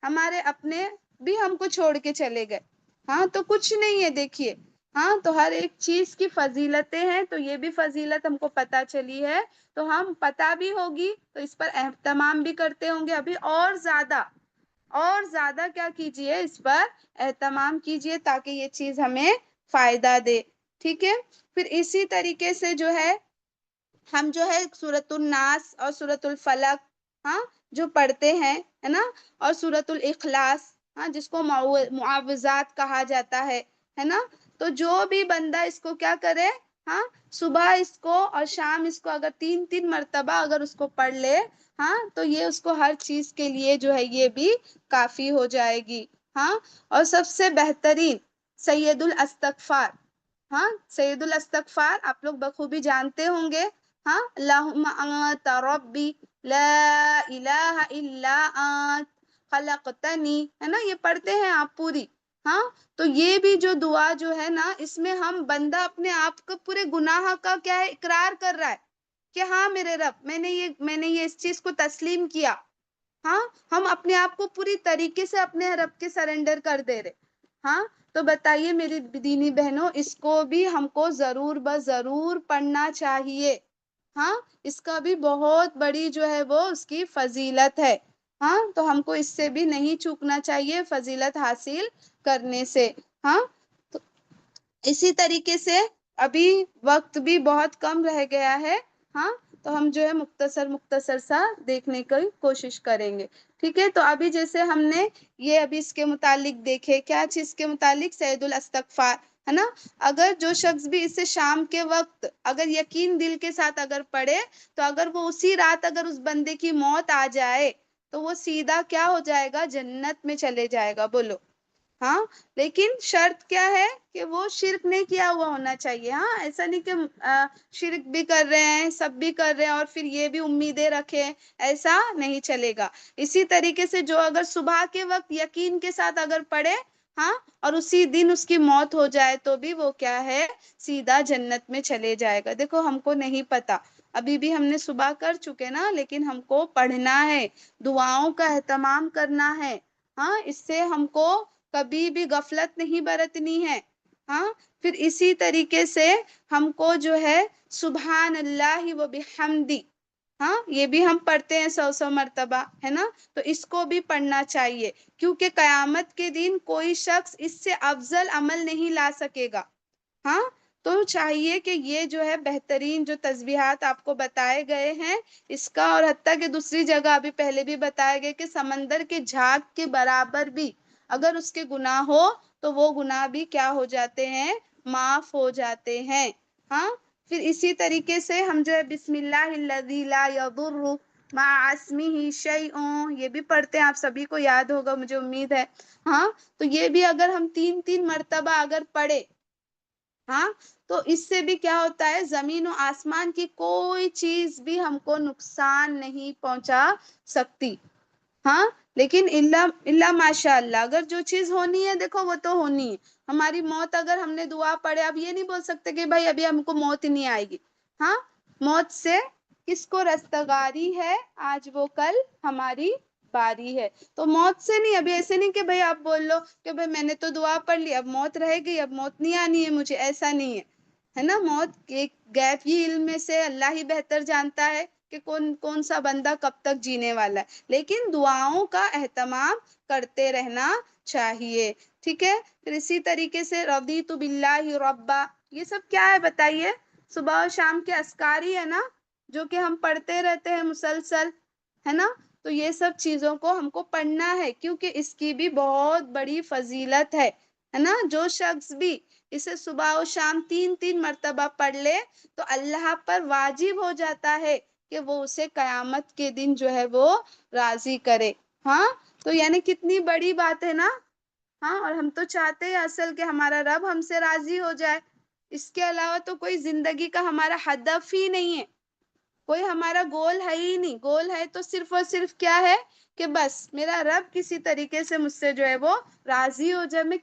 A: ہمارے اپنے بھی ہم کو چھوڑ کے چلے گئے، ہاں۔ تو کچھ نہیں ہے، دیکھیے، ہاں، تو ہر ایک چیز کی فضیلتیں ہیں، تو یہ بھی فضیلت ہم کو پتا چلی ہے، تو ہم پتا بھی ہوگی تو اس پر اہتمام بھی کرتے ہوں گے، ابھی اور زیادہ کیا کیجئے؟ اس پر اہتمام کیجئے تاکہ یہ چیز ہمیں فائدہ دے، ٹھیک ہے۔ پھر اسی طریقے سے جو ہے ہم جو ہے سورۃ الناس اور سورۃ الفلق، ہاں، جو پڑھتے ہیں ہے نا، اور سورۃ الاخلاص، ہاں، جس کو معوذات کہا جاتا ہے نا. تو جو بھی بندہ اس کو کیا کرے، ہاں، صبح اس کو اور شام اس کو اگر 3 مرتبہ اگر اس کو پڑھ لے، ہاں، تو یہ اس کو ہر چیز کے لیے جو ہے یہ بھی کافی ہو جائے گی. ہاں، اور سب سے بہترین سید الاستغفار، ہاں، سید الاستغفار آپ لوگ بخوبی جانتے ہوں گے. ہاں، اللہم انت ربی لا الہ الا انت خلقتنی، ہے نا، یہ پڑھتے ہیں آپ پوری. ہاں، تو یہ بھی جو دعا جو ہے نا، اس میں ہم بندہ اپنے آپ کو پورے گناہ کا کیا ہے، اقرار کر رہا ہے کہ ہاں میرے رب، میں نے یہ اس چیز کو تسلیم کیا. ہاں، ہم اپنے آپ کو پوری طریقے سے اپنے رب کے سرنڈر کر دے رہے. ہاں، تو بتائیے میری دینی بہنوں، اس کو بھی ہم کو ضرور ضرور پڑھنا چاہیے. ہاں، اس کا بھی بہت بڑی جو ہے وہ اس کی فضیلت ہے. ہاں، تو ہم کو اس سے بھی نہیں چوکنا چاہیے فضیلت حاصل کرنے سے. ہاں، تو اسی طریقے سے ابھی وقت بھی بہت کم رہ گیا ہے. ہاں، تو ہم جو ہے مختصر سا دیکھنے کی کوشش کریں گے. ٹھیک ہے، تو ابھی جیسے ہم نے یہ ابھی اس کے متعلق دیکھے، کیا چیز کے متعلق، سید الاستغفار، ہے نا. اگر جو شخص بھی اسے شام کے وقت اگر یقین دل کے ساتھ اگر پڑھے، تو اگر وہ اسی رات اگر اس بندے کی موت آ جائے تو وہ سیدھا کیا ہو جائے گا، جنت میں چلے جائے گا. بولو. ہاں، لیکن شرط کیا ہے کہ وہ شرک نہیں کیا ہوا ہونا چاہیے. ہاں، ایسا نہیں کہ شرک بھی کر رہے ہیں، سب بھی کر رہے ہیں اور پھر یہ بھی امیدیں رکھے، ایسا نہیں چلے گا. اسی طریقے سے جو اگر صبح کے وقت یقین کے ساتھ اگر پڑھے، ہاں، اور اسی دن اس کی موت ہو جائے تو بھی وہ کیا ہے، سیدھا جنت میں چلے جائے گا. دیکھو ہم کو نہیں پتا، ابھی بھی ہم نے صبح کر چکے نا، لیکن ہم کو پڑھنا ہے، دعاؤں کا اہتمام کرنا ہے. ہاں، اس سے ہم کو کبھی بھی غفلت نہیں برتنی ہے. ہاں، پھر اسی طریقے سے ہم کو جو ہے سبحان اللہ و بحمدی، ہاں، یہ بھی ہم پڑھتے ہیں 100 مرتبہ، ہے نا. تو اس کو بھی پڑھنا چاہیے، کیونکہ قیامت کے دن کوئی شخص اس سے افضل عمل نہیں لا سکے گا. ہاں، تو چاہیے کہ یہ جو ہے بہترین جو تسبیحات آپ کو بتائے گئے ہیں، اس کا، اور حتیٰ کہ دوسری جگہ ابھی پہلے بھی بتایا گیا کہ سمندر کے جھاگ کے برابر بھی اگر اس کے گناہ ہو تو وہ گناہ بھی کیا ہو جاتے ہیں، معاف ہو جاتے ہیں. ہاں، پھر اسی طریقے سے ہم جو ہے بسم اللہ الذی لا یضر مع اسمہ شیء، یہ بھی پڑھتے ہیں، آپ سبھی کو یاد ہوگا مجھے امید ہے. ہاں، تو یہ بھی اگر ہم 3 مرتبہ اگر پڑھے، ہاں، تو اس سے بھی کیا ہوتا ہے، زمین و آسمان کی کوئی چیز بھی ہم کو نقصان نہیں پہنچا سکتی. ہاں، لیکن اللہ ماشاء اللہ، اگر جو چیز ہونی ہے دیکھو وہ تو ہونی ہے. ہماری موت اگر ہم نے دعا پڑھے، اب یہ نہیں بول سکتے کہ بھائی ابھی ہم کو موت ہی نہیں آئے گی. ہاں، موت سے کس کو رستگاری ہے، آج وہ کل ہماری باری ہے. تو موت سے نہیں، ابھی ایسے نہیں کہ بھائی آپ بول لو کہ بھائی میں نے تو دعا پڑھ لی، اب موت رہے گی، اب موت نہیں آنی ہے مجھے، ایسا نہیں ہے نا. موت ایک غیبی علم میں سے اللہ ہی بہتر جانتا ہے کہ کون سا بندہ کب تک جینے والا ہے، لیکن دعاؤں کا اہتمام کرتے رہنا چاہیے. ٹھیک ہے، پھر اسی طریقے سے رضیت باللہ ربا، یہ سب کیا ہے بتائیے، صبح اور شام کے اذکار ہی ہے نا، جو کہ ہم پڑھتے رہتے ہیں مسلسل، ہے نا. تو یہ سب چیزوں کو ہم کو پڑھنا ہے، کیونکہ اس کی بھی بہت بڑی فضیلت ہے نا. جو شخص بھی اسے صبح و شام 3 مرتبہ پڑھ لے تو اللہ پر واجب ہو جاتا ہے کہ وہ اسے قیامت کے دن جو ہے وہ راضی کرے. ہاں، تو یعنی کتنی بڑی بات ہے نا. ہاں، اور ہم تو چاہتے ہیں اصل کہ ہمارا رب ہم سے راضی ہو جائے، اس کے علاوہ تو کوئی زندگی کا ہمارا ہدف ہی نہیں ہے، کوئی ہمارا گول ہے ہی نہیں. گول ہے تو صرف اور صرف کیا ہے کہ بس میرا رب کسی طریقے سے مجھ سے جو ہے وہ راضی ہو جائے. میں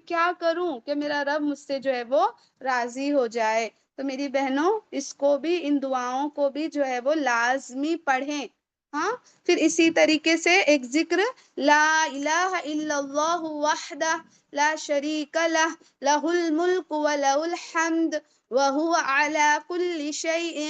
A: کیا کروں کہ میرا رب مجھ سے جو ہے وہ راضی ہو جائے. تو میری بہنوں، اس کو بھی، ان دعاؤں کو بھی جو ہے وہ لازمی پڑھیں. ہاں، پھر اسی طریقے سے ایک ذکر، لا الہ الا اللہ وحدہ لا شریک لہ لہ الملک و لہ الحمد وہو علی کل شیء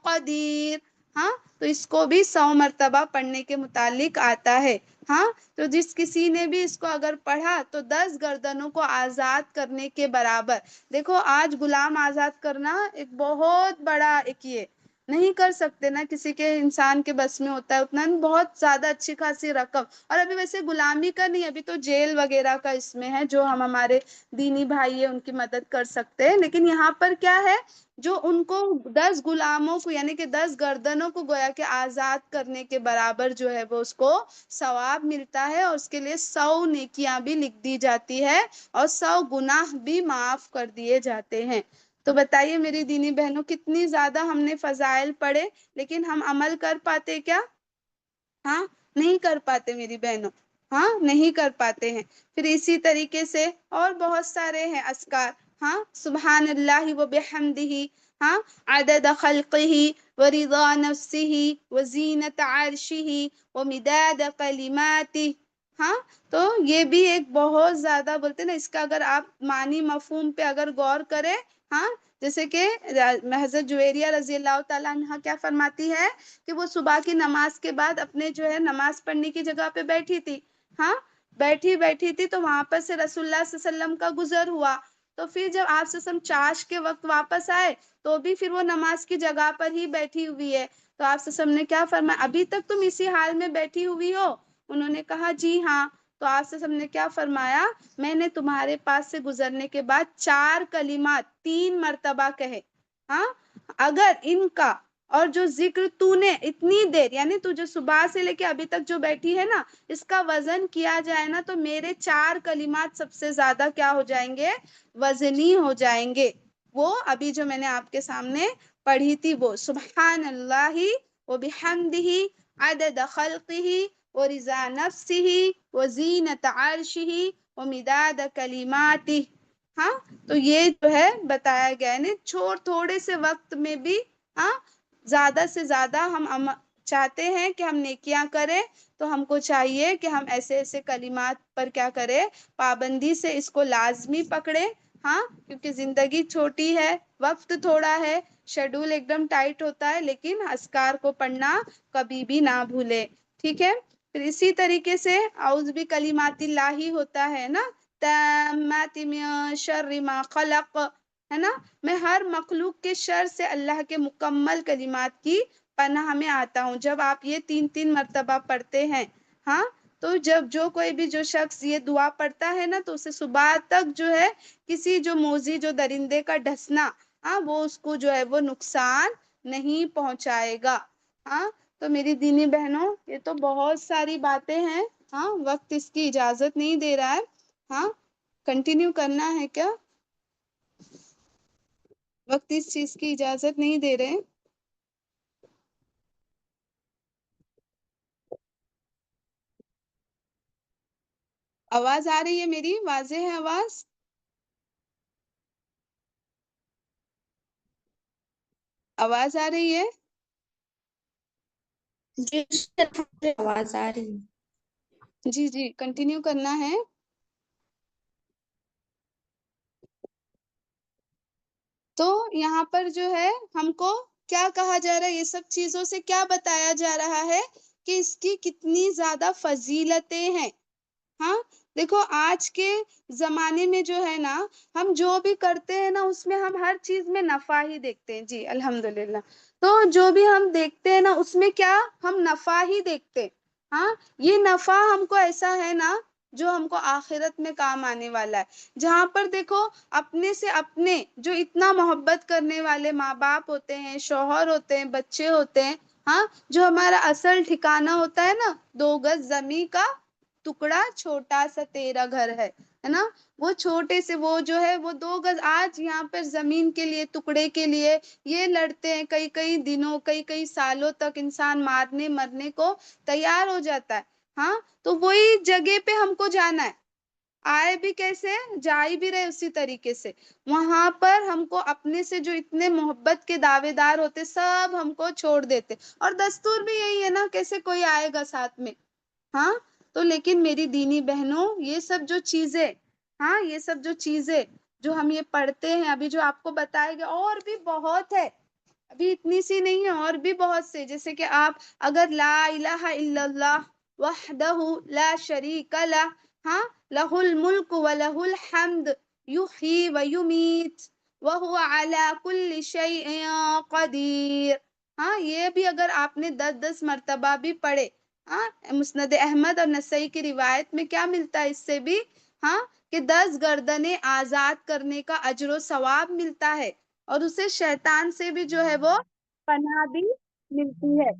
A: قدیر. ہاں، تو اس کو بھی 100 مرتبہ پڑھنے کے متعلق آتا ہے. ہاں، تو جس کسی نے بھی اس کو اگر پڑھا تو 10 گردنوں کو آزاد کرنے کے برابر. دیکھو آج غلام آزاد کرنا ایک بہت بڑا ایک یہ نہیں کر سکتے نا، کسی کے انسان کے بس میں ہوتا ہے اتنا، بہت زیادہ اچھی خاصی رقم. اور ابھی ویسے غلامی کا نہیں، ابھی تو جیل وغیرہ کا اس میں ہے، جو ہم ہمارے دینی بھائی ہیں ان کی مدد کر سکتے ہیں. لیکن یہاں پر کیا ہے، جو ان کو 10 غلاموں کو یعنی کہ 10 گردنوں کو گویا کہ آزاد کرنے کے برابر جو ہے وہ اس کو ثواب ملتا ہے، اور اس کے لیے 100 نیکیاں بھی لکھ دی جاتی ہے، اور 100 گناہ بھی معاف کر دیے جاتے ہیں. تو بتائیے میری دینی بہنوں، کتنی زیادہ ہم نے فضائل پڑھے، لیکن ہم عمل کر پاتے کیا؟ ہاں، نہیں کر پاتے میری بہنوں. ہاں، نہیں کر پاتے ہیں. پھر اسی طریقے سے اور بہت سارے ہیں اذکار. ہاں، سبحان اللہ و بحمدہ، ہاں، عدد خلقہ ورضا نفسہ وزینت عرشہ ومداد کلماتہ. ہاں، تو یہ بھی ایک بہت زیادہ بولتے ہیں نا، اس کا اگر آپ معنی مفہوم پہ اگر غور کریں. ہاں، جیسے کہ حضرت جویریہ رضی اللہ تعالیٰ عنہ کیا فرماتی ہے کہ وہ صبح کی نماز کے بعد اپنے جو ہے نماز پڑھنے کی جگہ پہ بیٹھی تھی. ہاں، بیٹھی تھی تو وہاں پر سے رسول اللہ صلی اللہ علیہ وسلم کا گزر ہوا. تو پھر جب آپ سے سم چاش کے وقت واپس آئے تو بھی پھر وہ نماز کی جگہ پر ہی بیٹھی ہوئی ہے. تو آپ سے سب نے کیا فرمایا، ابھی تک تم اسی حال میں بیٹھی ہوئی ہو؟ انہوں نے کہا جی ہاں. تو آپ سے سب نے کیا فرمایا، میں نے تمہارے پاس سے گزرنے کے بعد 4 کلمات 3 مرتبہ کہے. ہاں، اگر ان کا اور جو ذکر تو نے اتنی دیر یعنی تو جو صبح سے لے کے ابھی تک جو بیٹھی ہے نا، اس کا وزن کیا جائے نا، تو میرے 4 کلمات سب سے زیادہ کیا ہو جائیں گے، وزنی ہو جائیں گے. وہ ابھی جو میں نے آپ کے سامنے پڑھی تھی، وہ سبحان اللہ و بحمدہ عدد خلقہ ورضا نفسہ وزینت عرشہ ومداد کلماتہ. ہاں، تو یہ جو ہے بتایا گیا ہے تھوڑے سے وقت میں بھی. ہاں، زیادہ سے زیادہ ہم چاہتے ہیں کہ ہم نیکیاں کریں، تو ہم کو چاہیے کہ ہم ایسے ایسے کلمات پر کیا کریں، پابندی سے اس کو لازمی پکڑے. ہاں، کیونکہ زندگی چھوٹی ہے، وقت تھوڑا ہے، شیڈول ایک دم ٹائٹ ہوتا ہے، لیکن اذکار کو پڑھنا کبھی بھی نہ بھولے. ٹھیک ہے. پھر اسی طریقے سے اعوذ بکلمات اللہ ہوتا ہے نا، تامات من شر ما خلق، ہے نا، میں ہر مخلوق کے شر سے اللہ کے مکمل کلمات کی پناہ میں آتا ہوں. جب آپ یہ 3 مرتبہ پڑھتے ہیں، ہاں، تو جب جو کوئی بھی جو شخص یہ دعا پڑھتا ہے نا، تو اسے صبح تک جو ہے کسی جو موذی جو درندے کا ڈسنا، ہاں، وہ اس کو جو ہے وہ نقصان نہیں پہنچائے گا. ہاں، تو میری دینی بہنوں، یہ تو بہت ساری باتیں ہیں. ہاں، وقت اس کی اجازت نہیں دے رہا ہے. ہاں، کنٹینیو کرنا ہے کیا؟ وقت اس چیز کی اجازت نہیں دے رہے. آواز آ رہی ہے میری؟ واضح ہے آواز؟ آواز آ رہی ہے؟
B: جی، آواز آ رہی ہے.
A: جی جی، کنٹینیو کرنا ہے. تو یہاں پر جو ہے ہم کو کیا کہا جا رہا ہے، یہ سب چیزوں سے کیا بتایا جا رہا ہے کہ اس کی کتنی زیادہ فضیلتیں ہیں. ہاں، دیکھو آج کے زمانے میں جو ہے نا، ہم جو بھی کرتے ہیں نا اس میں ہم ہر چیز میں نفع ہی دیکھتے ہیں. جی الحمدللہ. تو جو بھی ہم دیکھتے ہیں نا اس میں کیا ہم نفع ہی دیکھتے ہیں. ہاں، یہ نفع ہم کو ایسا ہے نا جو ہم کو آخرت میں کام آنے والا ہے. جہاں پر دیکھو اپنے سے اپنے جو اتنا محبت کرنے والے ماں باپ ہوتے ہیں، شوہر ہوتے ہیں، بچے ہوتے ہیں، ہاں، جو ہمارا اصل ٹھکانہ ہوتا ہے نا، 2 گز زمیں کا ٹکڑا چھوٹا سا تیرا گھر ہے نا، وہ چھوٹے سے وہ جو ہے وہ 2 گز آج یہاں پر زمین کے لیے، ٹکڑے کے لیے یہ لڑتے ہیں. کئی کئی دنوں، کئی کئی سالوں تک انسان مارنے مرنے کو تیار ہو جاتا ہے. ہاں، تو وہی جگہ پہ ہم کو جانا ہے. آئے بھی کیسے، جائی بھی رہے اسی طریقے سے. وہاں پر ہم کو اپنے سے جو اتنے محبت کے دعوے دار ہوتے سب ہم کو چھوڑ دیتے. اور دستور بھی یہی ہے نا، کیسے کوئی آئے گا ساتھ میں. ہاں، تو لیکن میری دینی بہنوں، یہ سب جو چیزیں، ہاں، یہ سب جو چیزیں جو ہم یہ پڑھتے ہیں، ابھی جو آپ کو بتائے گا اور بھی بہت ہے، ابھی اتنی سی نہیں ہے، اور بھی بہت سے. جیسے کہ آپ اگر لا الہ الا اللہ وحدہ لا شریک لہ، ہاں، لہ الملک ولہ الحمد یحیی ویمیت وہو علی کل شیء قدیر، ہاں یہ بھی اگر آپ نے 10 مرتبہ بھی پڑھے، ہاں مسند احمد اور نسائی کی روایت میں کیا ملتا ہے اس سے بھی، ہاں کہ 10 گردنیں آزاد کرنے کا اجر و ثواب ملتا ہے، اور اسے شیطان سے بھی جو ہے وہ پناہ بھی ملتی ہے،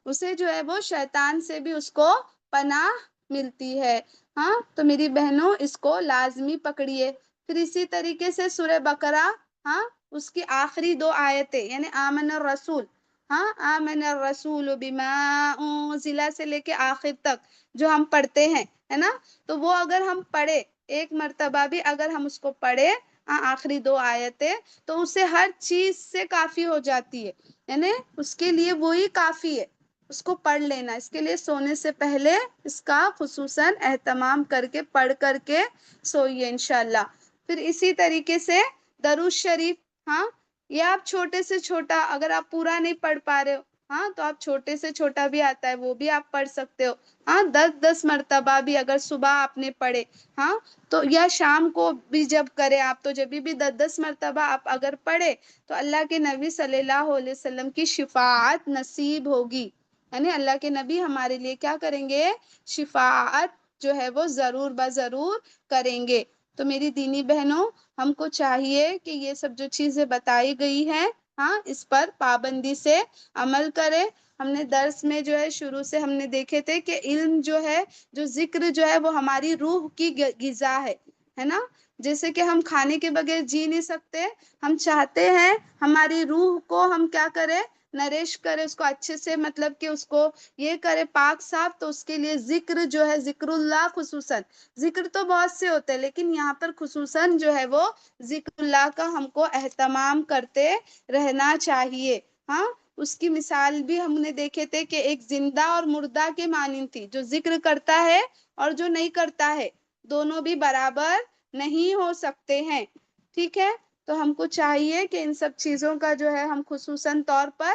A: اسے جو ہے وہ شیطان سے بھی اس کو پناہ ملتی ہے۔ ہاں تو میری بہنوں اس کو لازمی پکڑیے۔ پھر اسی طریقے سے سورہ بقرہ، ہاں اس کی آخری 2 آیتیں یعنی آمن الرسول، ہاں آمن الرسول بما انزل سے لے کے آخر تک جو ہم پڑھتے ہیں، ہے نا، تو وہ اگر ہم پڑھے ایک مرتبہ بھی اگر ہم اس کو پڑھے، آخری 2 آیتیں، تو اسے ہر چیز سے کافی ہو جاتی ہے، یعنی اس کے لیے وہی کافی ہے، اس کو پڑھ لینا۔ اس کے لیے سونے سے پہلے اس کا خصوصاً اہتمام کر کے پڑھ کر کے سوئیے انشاءاللہ۔ پھر اسی طریقے سے درود شریف، ہاں یہ آپ چھوٹے سے چھوٹا اگر آپ پورا نہیں پڑھ پا رہے ہو، ہاں تو آپ چھوٹے سے چھوٹا بھی آتا ہے وہ بھی آپ پڑھ سکتے ہو، ہاں 10 مرتبہ بھی اگر صبح آپ نے پڑھے، ہاں تو یا شام کو بھی جب کرے آپ، تو جب بھی 10 مرتبہ آپ اگر پڑھے تو اللہ کے نبی صلی اللہ علیہ وسلم کی شفاعت نصیب ہوگی، یعنی اللہ کے نبی ہمارے لیے کیا کریں گے، شفاعت جو ہے وہ ضرور بضرور کریں گے۔ تو میری دینی بہنوں ہم کو چاہیے کہ یہ سب جو چیزیں بتائی گئی ہیں، ہاں اس پر پابندی سے عمل کرے۔ ہم نے درس میں جو ہے شروع سے ہم نے دیکھے تھے کہ علم جو ہے، جو ذکر جو ہے وہ ہماری روح کی غذا ہے نا، جیسے کہ ہم کھانے کے بغیر جی نہیں سکتے، ہم چاہتے ہیں ہماری روح کو ہم کیا کرے، نرش کرے، اس کو اچھے سے مطلب کہ اس کو یہ کرے پاک صاف، تو اس کے لیے ذکر جو ہے، ذکر اللہ خصوصاً، ذکر تو بہت سے ہوتے ہیں لیکن یہاں پر خصوصاً جو ہے وہ ذکر اللہ کا ہم کو اہتمام کرتے رہنا چاہیے۔ ہاں اس کی مثال بھی ہم نے دیکھے تھے کہ ایک زندہ اور مردہ کے مانند تھی، جو ذکر کرتا ہے اور جو نہیں کرتا ہے دونوں بھی برابر نہیں ہو سکتے ہیں، ٹھیک ہے۔ تو ہم کو چاہیے کہ ان سب چیزوں کا جو ہے ہم خصوصاً طور پر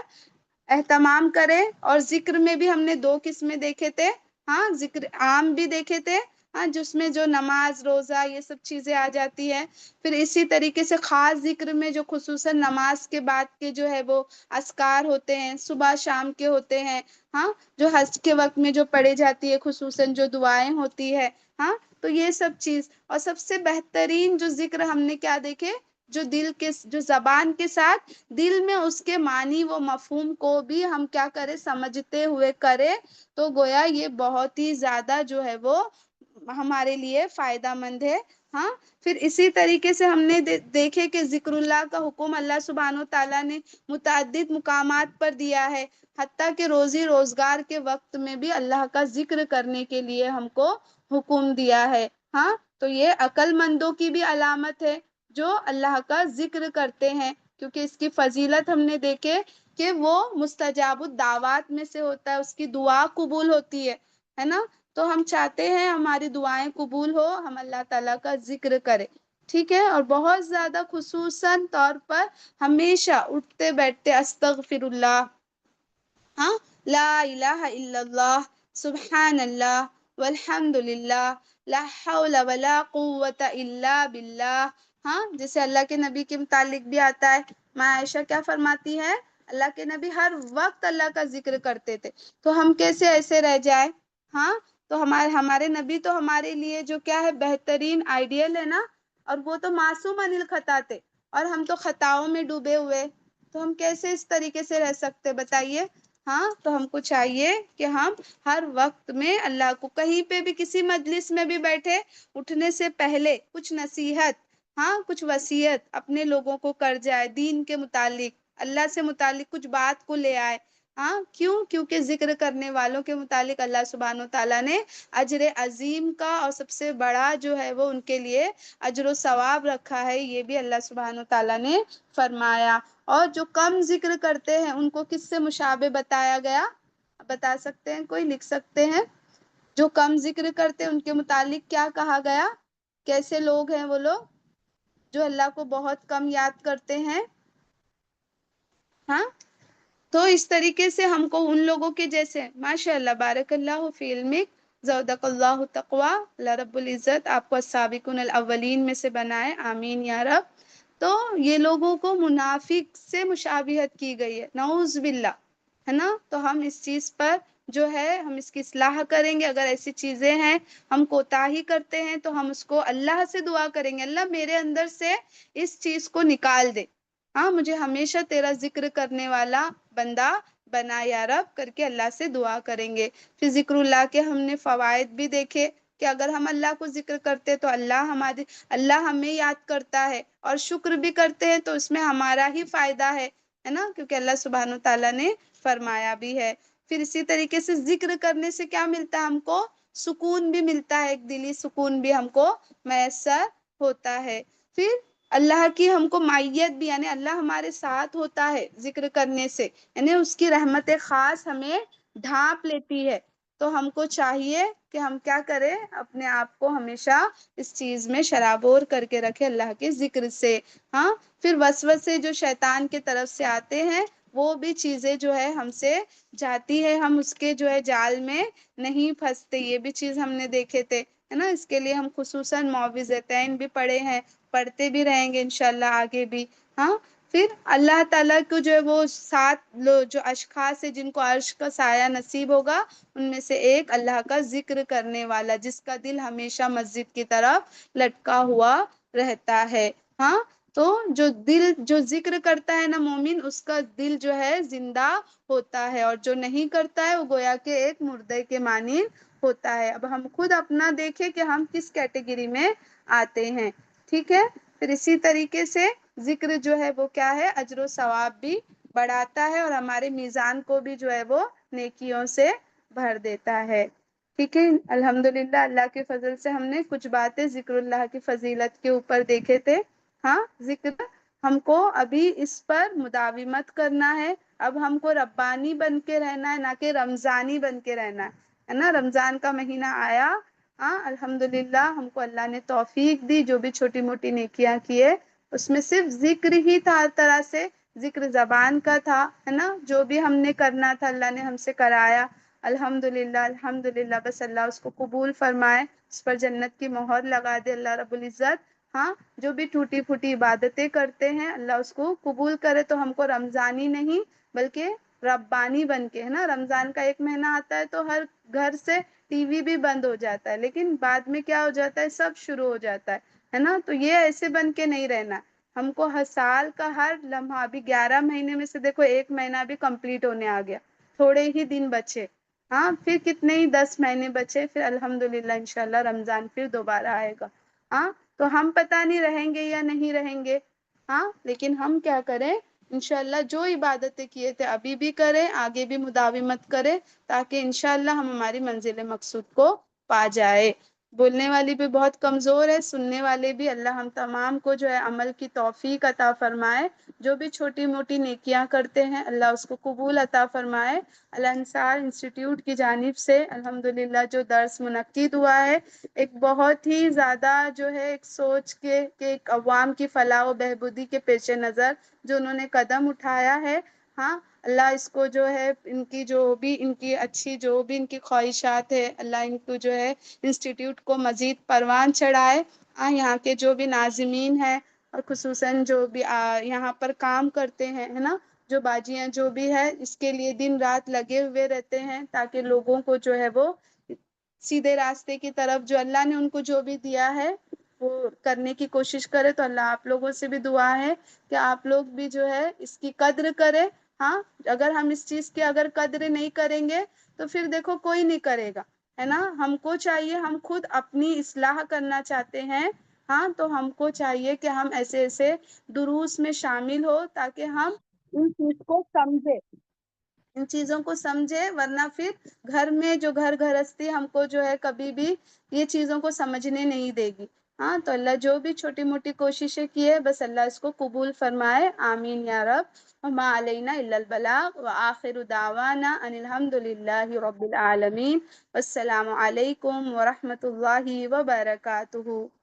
A: اہتمام کریں۔ اور ذکر میں بھی ہم نے 2 قسمیں دیکھے تھے، ہاں ذکر عام بھی دیکھے تھے، ہاں جس میں جو نماز روزہ یہ سب چیزیں آ جاتی ہیں۔ پھر اسی طریقے سے خاص ذکر میں جو خصوصاً نماز کے بعد کے جو ہے وہ اذکار ہوتے ہیں، صبح شام کے ہوتے ہیں، ہاں جو حج کے وقت میں جو پڑھی جاتی ہے خصوصاً جو دعائیں ہوتی ہے، ہاں تو یہ سب چیز، اور سب سے بہترین جو ذکر ہم نے کیا دیکھے، جو دل کے جو زبان کے ساتھ دل میں اس کے معنی و مفہوم کو بھی ہم کیا کریں، سمجھتے ہوئے کرے، تو گویا یہ بہت ہی زیادہ جو ہے وہ ہمارے لیے فائدہ مند ہے۔ ہاں پھر اسی طریقے سے ہم نے دیکھے کہ ذکر اللہ کا حکم اللہ سبحانہ و تعالیٰ نے متعدد مقامات پر دیا ہے، حتیٰ کہ روزی روزگار کے وقت میں بھی اللہ کا ذکر کرنے کے لیے ہم کو حکم دیا ہے۔ ہاں تو یہ عقل مندوں کی بھی علامت ہے جو اللہ کا ذکر کرتے ہیں، کیونکہ اس کی فضیلت ہم نے دیکھے کہ وہ مستجاب الدعوات میں سے ہوتا ہے، اس کی دعا قبول ہوتی ہے نا، تو ہم چاہتے ہیں ہماری دعائیں قبول ہو، ہم اللہ تعالیٰ کا ذکر کریں، ٹھیک ہے۔ اور بہت زیادہ خصوصاً طور پر ہمیشہ اٹھتے بیٹھتے استغفر اللہ، ہاں لا الہ الا اللہ، سبحان اللہ، والحمد للہ، لا حول ولا قوت الا باللہ، ہاں جیسے اللہ کے نبی کے متعلق بھی آتا ہے، ماں عائشہ کیا فرماتی ہے، اللہ کے نبی ہر وقت اللہ کا ذکر کرتے تھے، تو ہم کیسے ایسے رہ جائے، ہاں تو ہمارے نبی تو ہمارے لیے جو کیا ہے، بہترین آئیڈیل ہے نا، اور وہ تو معصوم عن الخطا تھے، اور ہم تو خطاؤں میں ڈوبے ہوئے، تو ہم کیسے اس طریقے سے رہ سکتے بتائیے۔ ہاں تو ہم کو چاہیے کہ ہم ہر وقت میں اللہ کو، کہیں پہ بھی کسی مجلس میں بھی بیٹھے، اٹھنے سے پہلے کچھ نصیحت، ہاں کچھ وصیت اپنے لوگوں کو کر جائے، دین کے متعلق اللہ سے متعلق کچھ بات کو لے آئے، ہاں کیونکہ ذکر کرنے والوں کے متعلق اللہ سبحانہ و تعالیٰ نے اجر عظیم کا اور سب سے بڑا جو ہے وہ ان کے لیے اجر و ثواب رکھا ہے، یہ بھی اللہ سبحانہ و تعالیٰ نے فرمایا۔ اور جو کم ذکر کرتے ہیں ان کو کس سے مشابہ بتایا گیا، بتا سکتے ہیں کوئی، لکھ سکتے ہیں، جو کم ذکر کرتے ہیں ان کے متعلق کیا کہا گیا، کیسے لوگ ہیں وہ لوگ جو اللہ کو بہت کم یاد کرتے ہیں، ہاں تو اس طریقے سے ہم کو ان لوگوں کے جیسے، ماشاء اللہ بارک اللہ فی علمک، زودک اللہ تقوی، اللہ رب العزت آپ کو السابقون الاولین میں سے بنائے، آمین یا رب۔ تو یہ لوگوں کو منافق سے مشابہت کی گئی ہے، نعوذ باللہ، ہے نا. تو ہم اس چیز پر جو ہے ہم اس کی اصلاح کریں گے. اگر ایسی چیزیں ہیں ہم کوتاہی کرتے ہیں تو ہم اس کو اللہ سے دعا کریں گے، اللہ میرے اندر سے اس چیز کو نکال دے، ہاں مجھے ہمیشہ تیرا ذکر کرنے والا بندہ بنا یا رب کر کے اللہ سے دعا کریں گے. پھر ذکر اللہ کے ہم نے فوائد بھی دیکھے کہ اگر ہم اللہ کو ذکر کرتے تو اللہ ہمیں یاد کرتا ہے، اور شکر بھی کرتے ہیں تو اس میں ہمارا ہی فائدہ ہے نا، کیونکہ اللہ سبحانہ و تعالیٰ نے فرمایا بھی ہے. پھر اسی طریقے سے ذکر کرنے سے کیا ملتا ہے ہم کو؟ سکون بھی ملتا ہے، ایک دلی سکون بھی ہم کو میسر ہوتا ہے. پھر اللہ کی ہم کو معیت بھی، یعنی اللہ ہمارے ساتھ ہوتا ہے ذکر کرنے سے، یعنی اس کی رحمت خاص ہمیں ڈھانپ لیتی ہے. تو ہم کو چاہیے کہ ہم کیا کریں، اپنے آپ کو ہمیشہ اس چیز میں شرابور کر کے رکھے اللہ کے ذکر سے. ہاں پھر وسوسے جو شیطان کی طرف سے آتے ہیں وہ بھی چیزیں جو ہے ہم سے جاتی ہے، ہم اس کے جو ہے جال میں نہیں پھنستے. یہ بھی چیز ہم نے دیکھے تھے، ہے نا. اس کے لیے ہم خصوصاً معوذتین بھی پڑھے ہیں، پڑھتے بھی رہیں گے انشاءاللہ آگے بھی. ہاں پھر اللہ تعالیٰ کو جو ہے وہ 7 جو اشخاص ہے جن کو عرش کا سایہ نصیب ہوگا، ان میں سے ایک اللہ کا ذکر کرنے والا جس کا دل ہمیشہ مسجد کی طرف لٹکا ہوا رہتا ہے. ہاں تو جو ذکر کرتا ہے نا مومن، اس کا دل جو ہے زندہ ہوتا ہے، اور جو نہیں کرتا ہے وہ گویا کہ ایک مردے کے مانند ہوتا ہے. اب ہم خود اپنا دیکھیں کہ ہم کس کیٹیگری میں آتے ہیں. ٹھیک ہے. پھر اسی طریقے سے ذکر جو ہے وہ کیا ہے، اجر و ثواب بھی بڑھاتا ہے، اور ہمارے میزان کو بھی جو ہے وہ نیکیوں سے بھر دیتا ہے. ٹھیک ہے. الحمدللہ اللہ کے فضل سے ہم نے کچھ باتیں ذکر اللہ کی فضیلت کے اوپر دیکھے تھے. ہاں ذکر ہم کو ابھی اس پر مداومت کرنا ہے. اب ہم کو ربانی بن کے رہنا ہے، نہ کہ رمضانی بن کے رہنا ہے نا. رمضان کا مہینہ آیا، ہاں الحمدللہ ہم کو اللہ نے توفیق دی، جو بھی چھوٹی موٹی نیکیاں کیے اس میں صرف ذکر ہی تھا، ہر طرح سے ذکر زبان کا تھا، ہے نا. جو بھی ہم نے کرنا تھا اللہ نے ہم سے کرایا. الحمدللہ الحمدللہ. بس اللہ اس کو قبول فرمائے، اس پر جنت کی مہر لگا دے اللہ رب العزت. ہاں جو بھی ٹوٹی پھوٹی عبادتیں کرتے ہیں اللہ اس کو قبول کرے. تو ہم کو رمضانی نہیں بلکہ ربانی بن کے، ہے نا. رمضان کا ایک مہینہ آتا ہے تو ہر گھر سے ٹی وی بھی بند ہو جاتا ہے، لیکن بعد میں کیا ہو جاتا ہے، سب شروع ہو جاتا ہے نا. تو یہ ایسے بن کے نہیں رہنا. ہم کو ہر سال کا ہر لمحہ، ابھی 11 مہینے میں سے دیکھو ایک مہینہ بھی کمپلیٹ ہونے آ گیا، تھوڑے ہی دن بچے. ہاں پھر کتنے ہی 10 مہینے بچے، پھر الحمدللہ انشاءاللہ رمضان پھر دوبارہ آئے گا. ہاں تو ہم پتہ نہیں رہیں گے یا نہیں رہیں گے، ہاں لیکن ہم کیا کریں، انشاءاللہ جو عبادتیں کیے تھے ابھی بھی کریں، آگے بھی مداومت کریں، تاکہ انشاءاللہ ہم ہماری منزل مقصود کو پا جائے. بولنے والی بھی بہت کمزور ہے، سننے والے بھی. اللہ ہم تمام کو جو ہے عمل کی توفیق عطا فرمائے. جو بھی چھوٹی موٹی نیکیاں کرتے ہیں اللہ اس کو قبول عطا فرمائے. الانصار انسٹیٹیوٹ کی جانب سے الحمدللہ جو درس منعقد ہوا ہے، ایک بہت ہی زیادہ جو ہے ایک سوچ کے کہ ایک عوام کی فلاح و بہبودی کے پیش نظر جو انہوں نے قدم اٹھایا ہے، ہاں اللہ اس کو جو ہے ان کی جو بھی ان کی اچھی جو بھی ان کی خواہشات ہے، اللہ ان کو جو ہے انسٹیٹیوٹ کو مزید پروان چڑھائے. یہاں کے جو بھی ناظمین ہیں اور خصوصاً جو بھی یہاں پر کام کرتے ہیں، ہے نا، جو باجیاں جو بھی ہے اس کے لیے دن رات لگے ہوئے رہتے ہیں، تاکہ لوگوں کو جو ہے وہ سیدھے راستے کی طرف جو اللہ نے ان کو جو بھی دیا ہے وہ کرنے کی کوشش کرے. تو اللہ آپ لوگوں سے بھی دعا ہے کہ آپ لوگ بھی جو ہے اس کی قدر کرے. ہاں اگر ہم اس چیز کی اگر قدر نہیں کریں گے تو پھر دیکھو کوئی نہیں کرے گا، ہے نا. ہم کو چاہیے، ہم خود اپنی اصلاح کرنا چاہتے ہیں، ہاں تو ہم کو چاہیے کہ ہم ایسے ایسے دروس میں شامل ہو تاکہ ہم ان چیز کو سمجھے، ان چیزوں کو سمجھے. ورنہ پھر گھر میں جو گھر گھرستی ہم کو جو ہے کبھی بھی یہ چیزوں کو سمجھنے نہیں دے گی. ہاں تو اللہ جو بھی چھوٹی موٹی کوششیں کی ہے بس اللہ اس کو قبول فرمائے. آمین یا رب. وما علینا الا البلاغ وآخر دعوانا ان الحمد للہ رب العالمین. السلام علیکم ورحمۃ اللہ وبرکاتہ.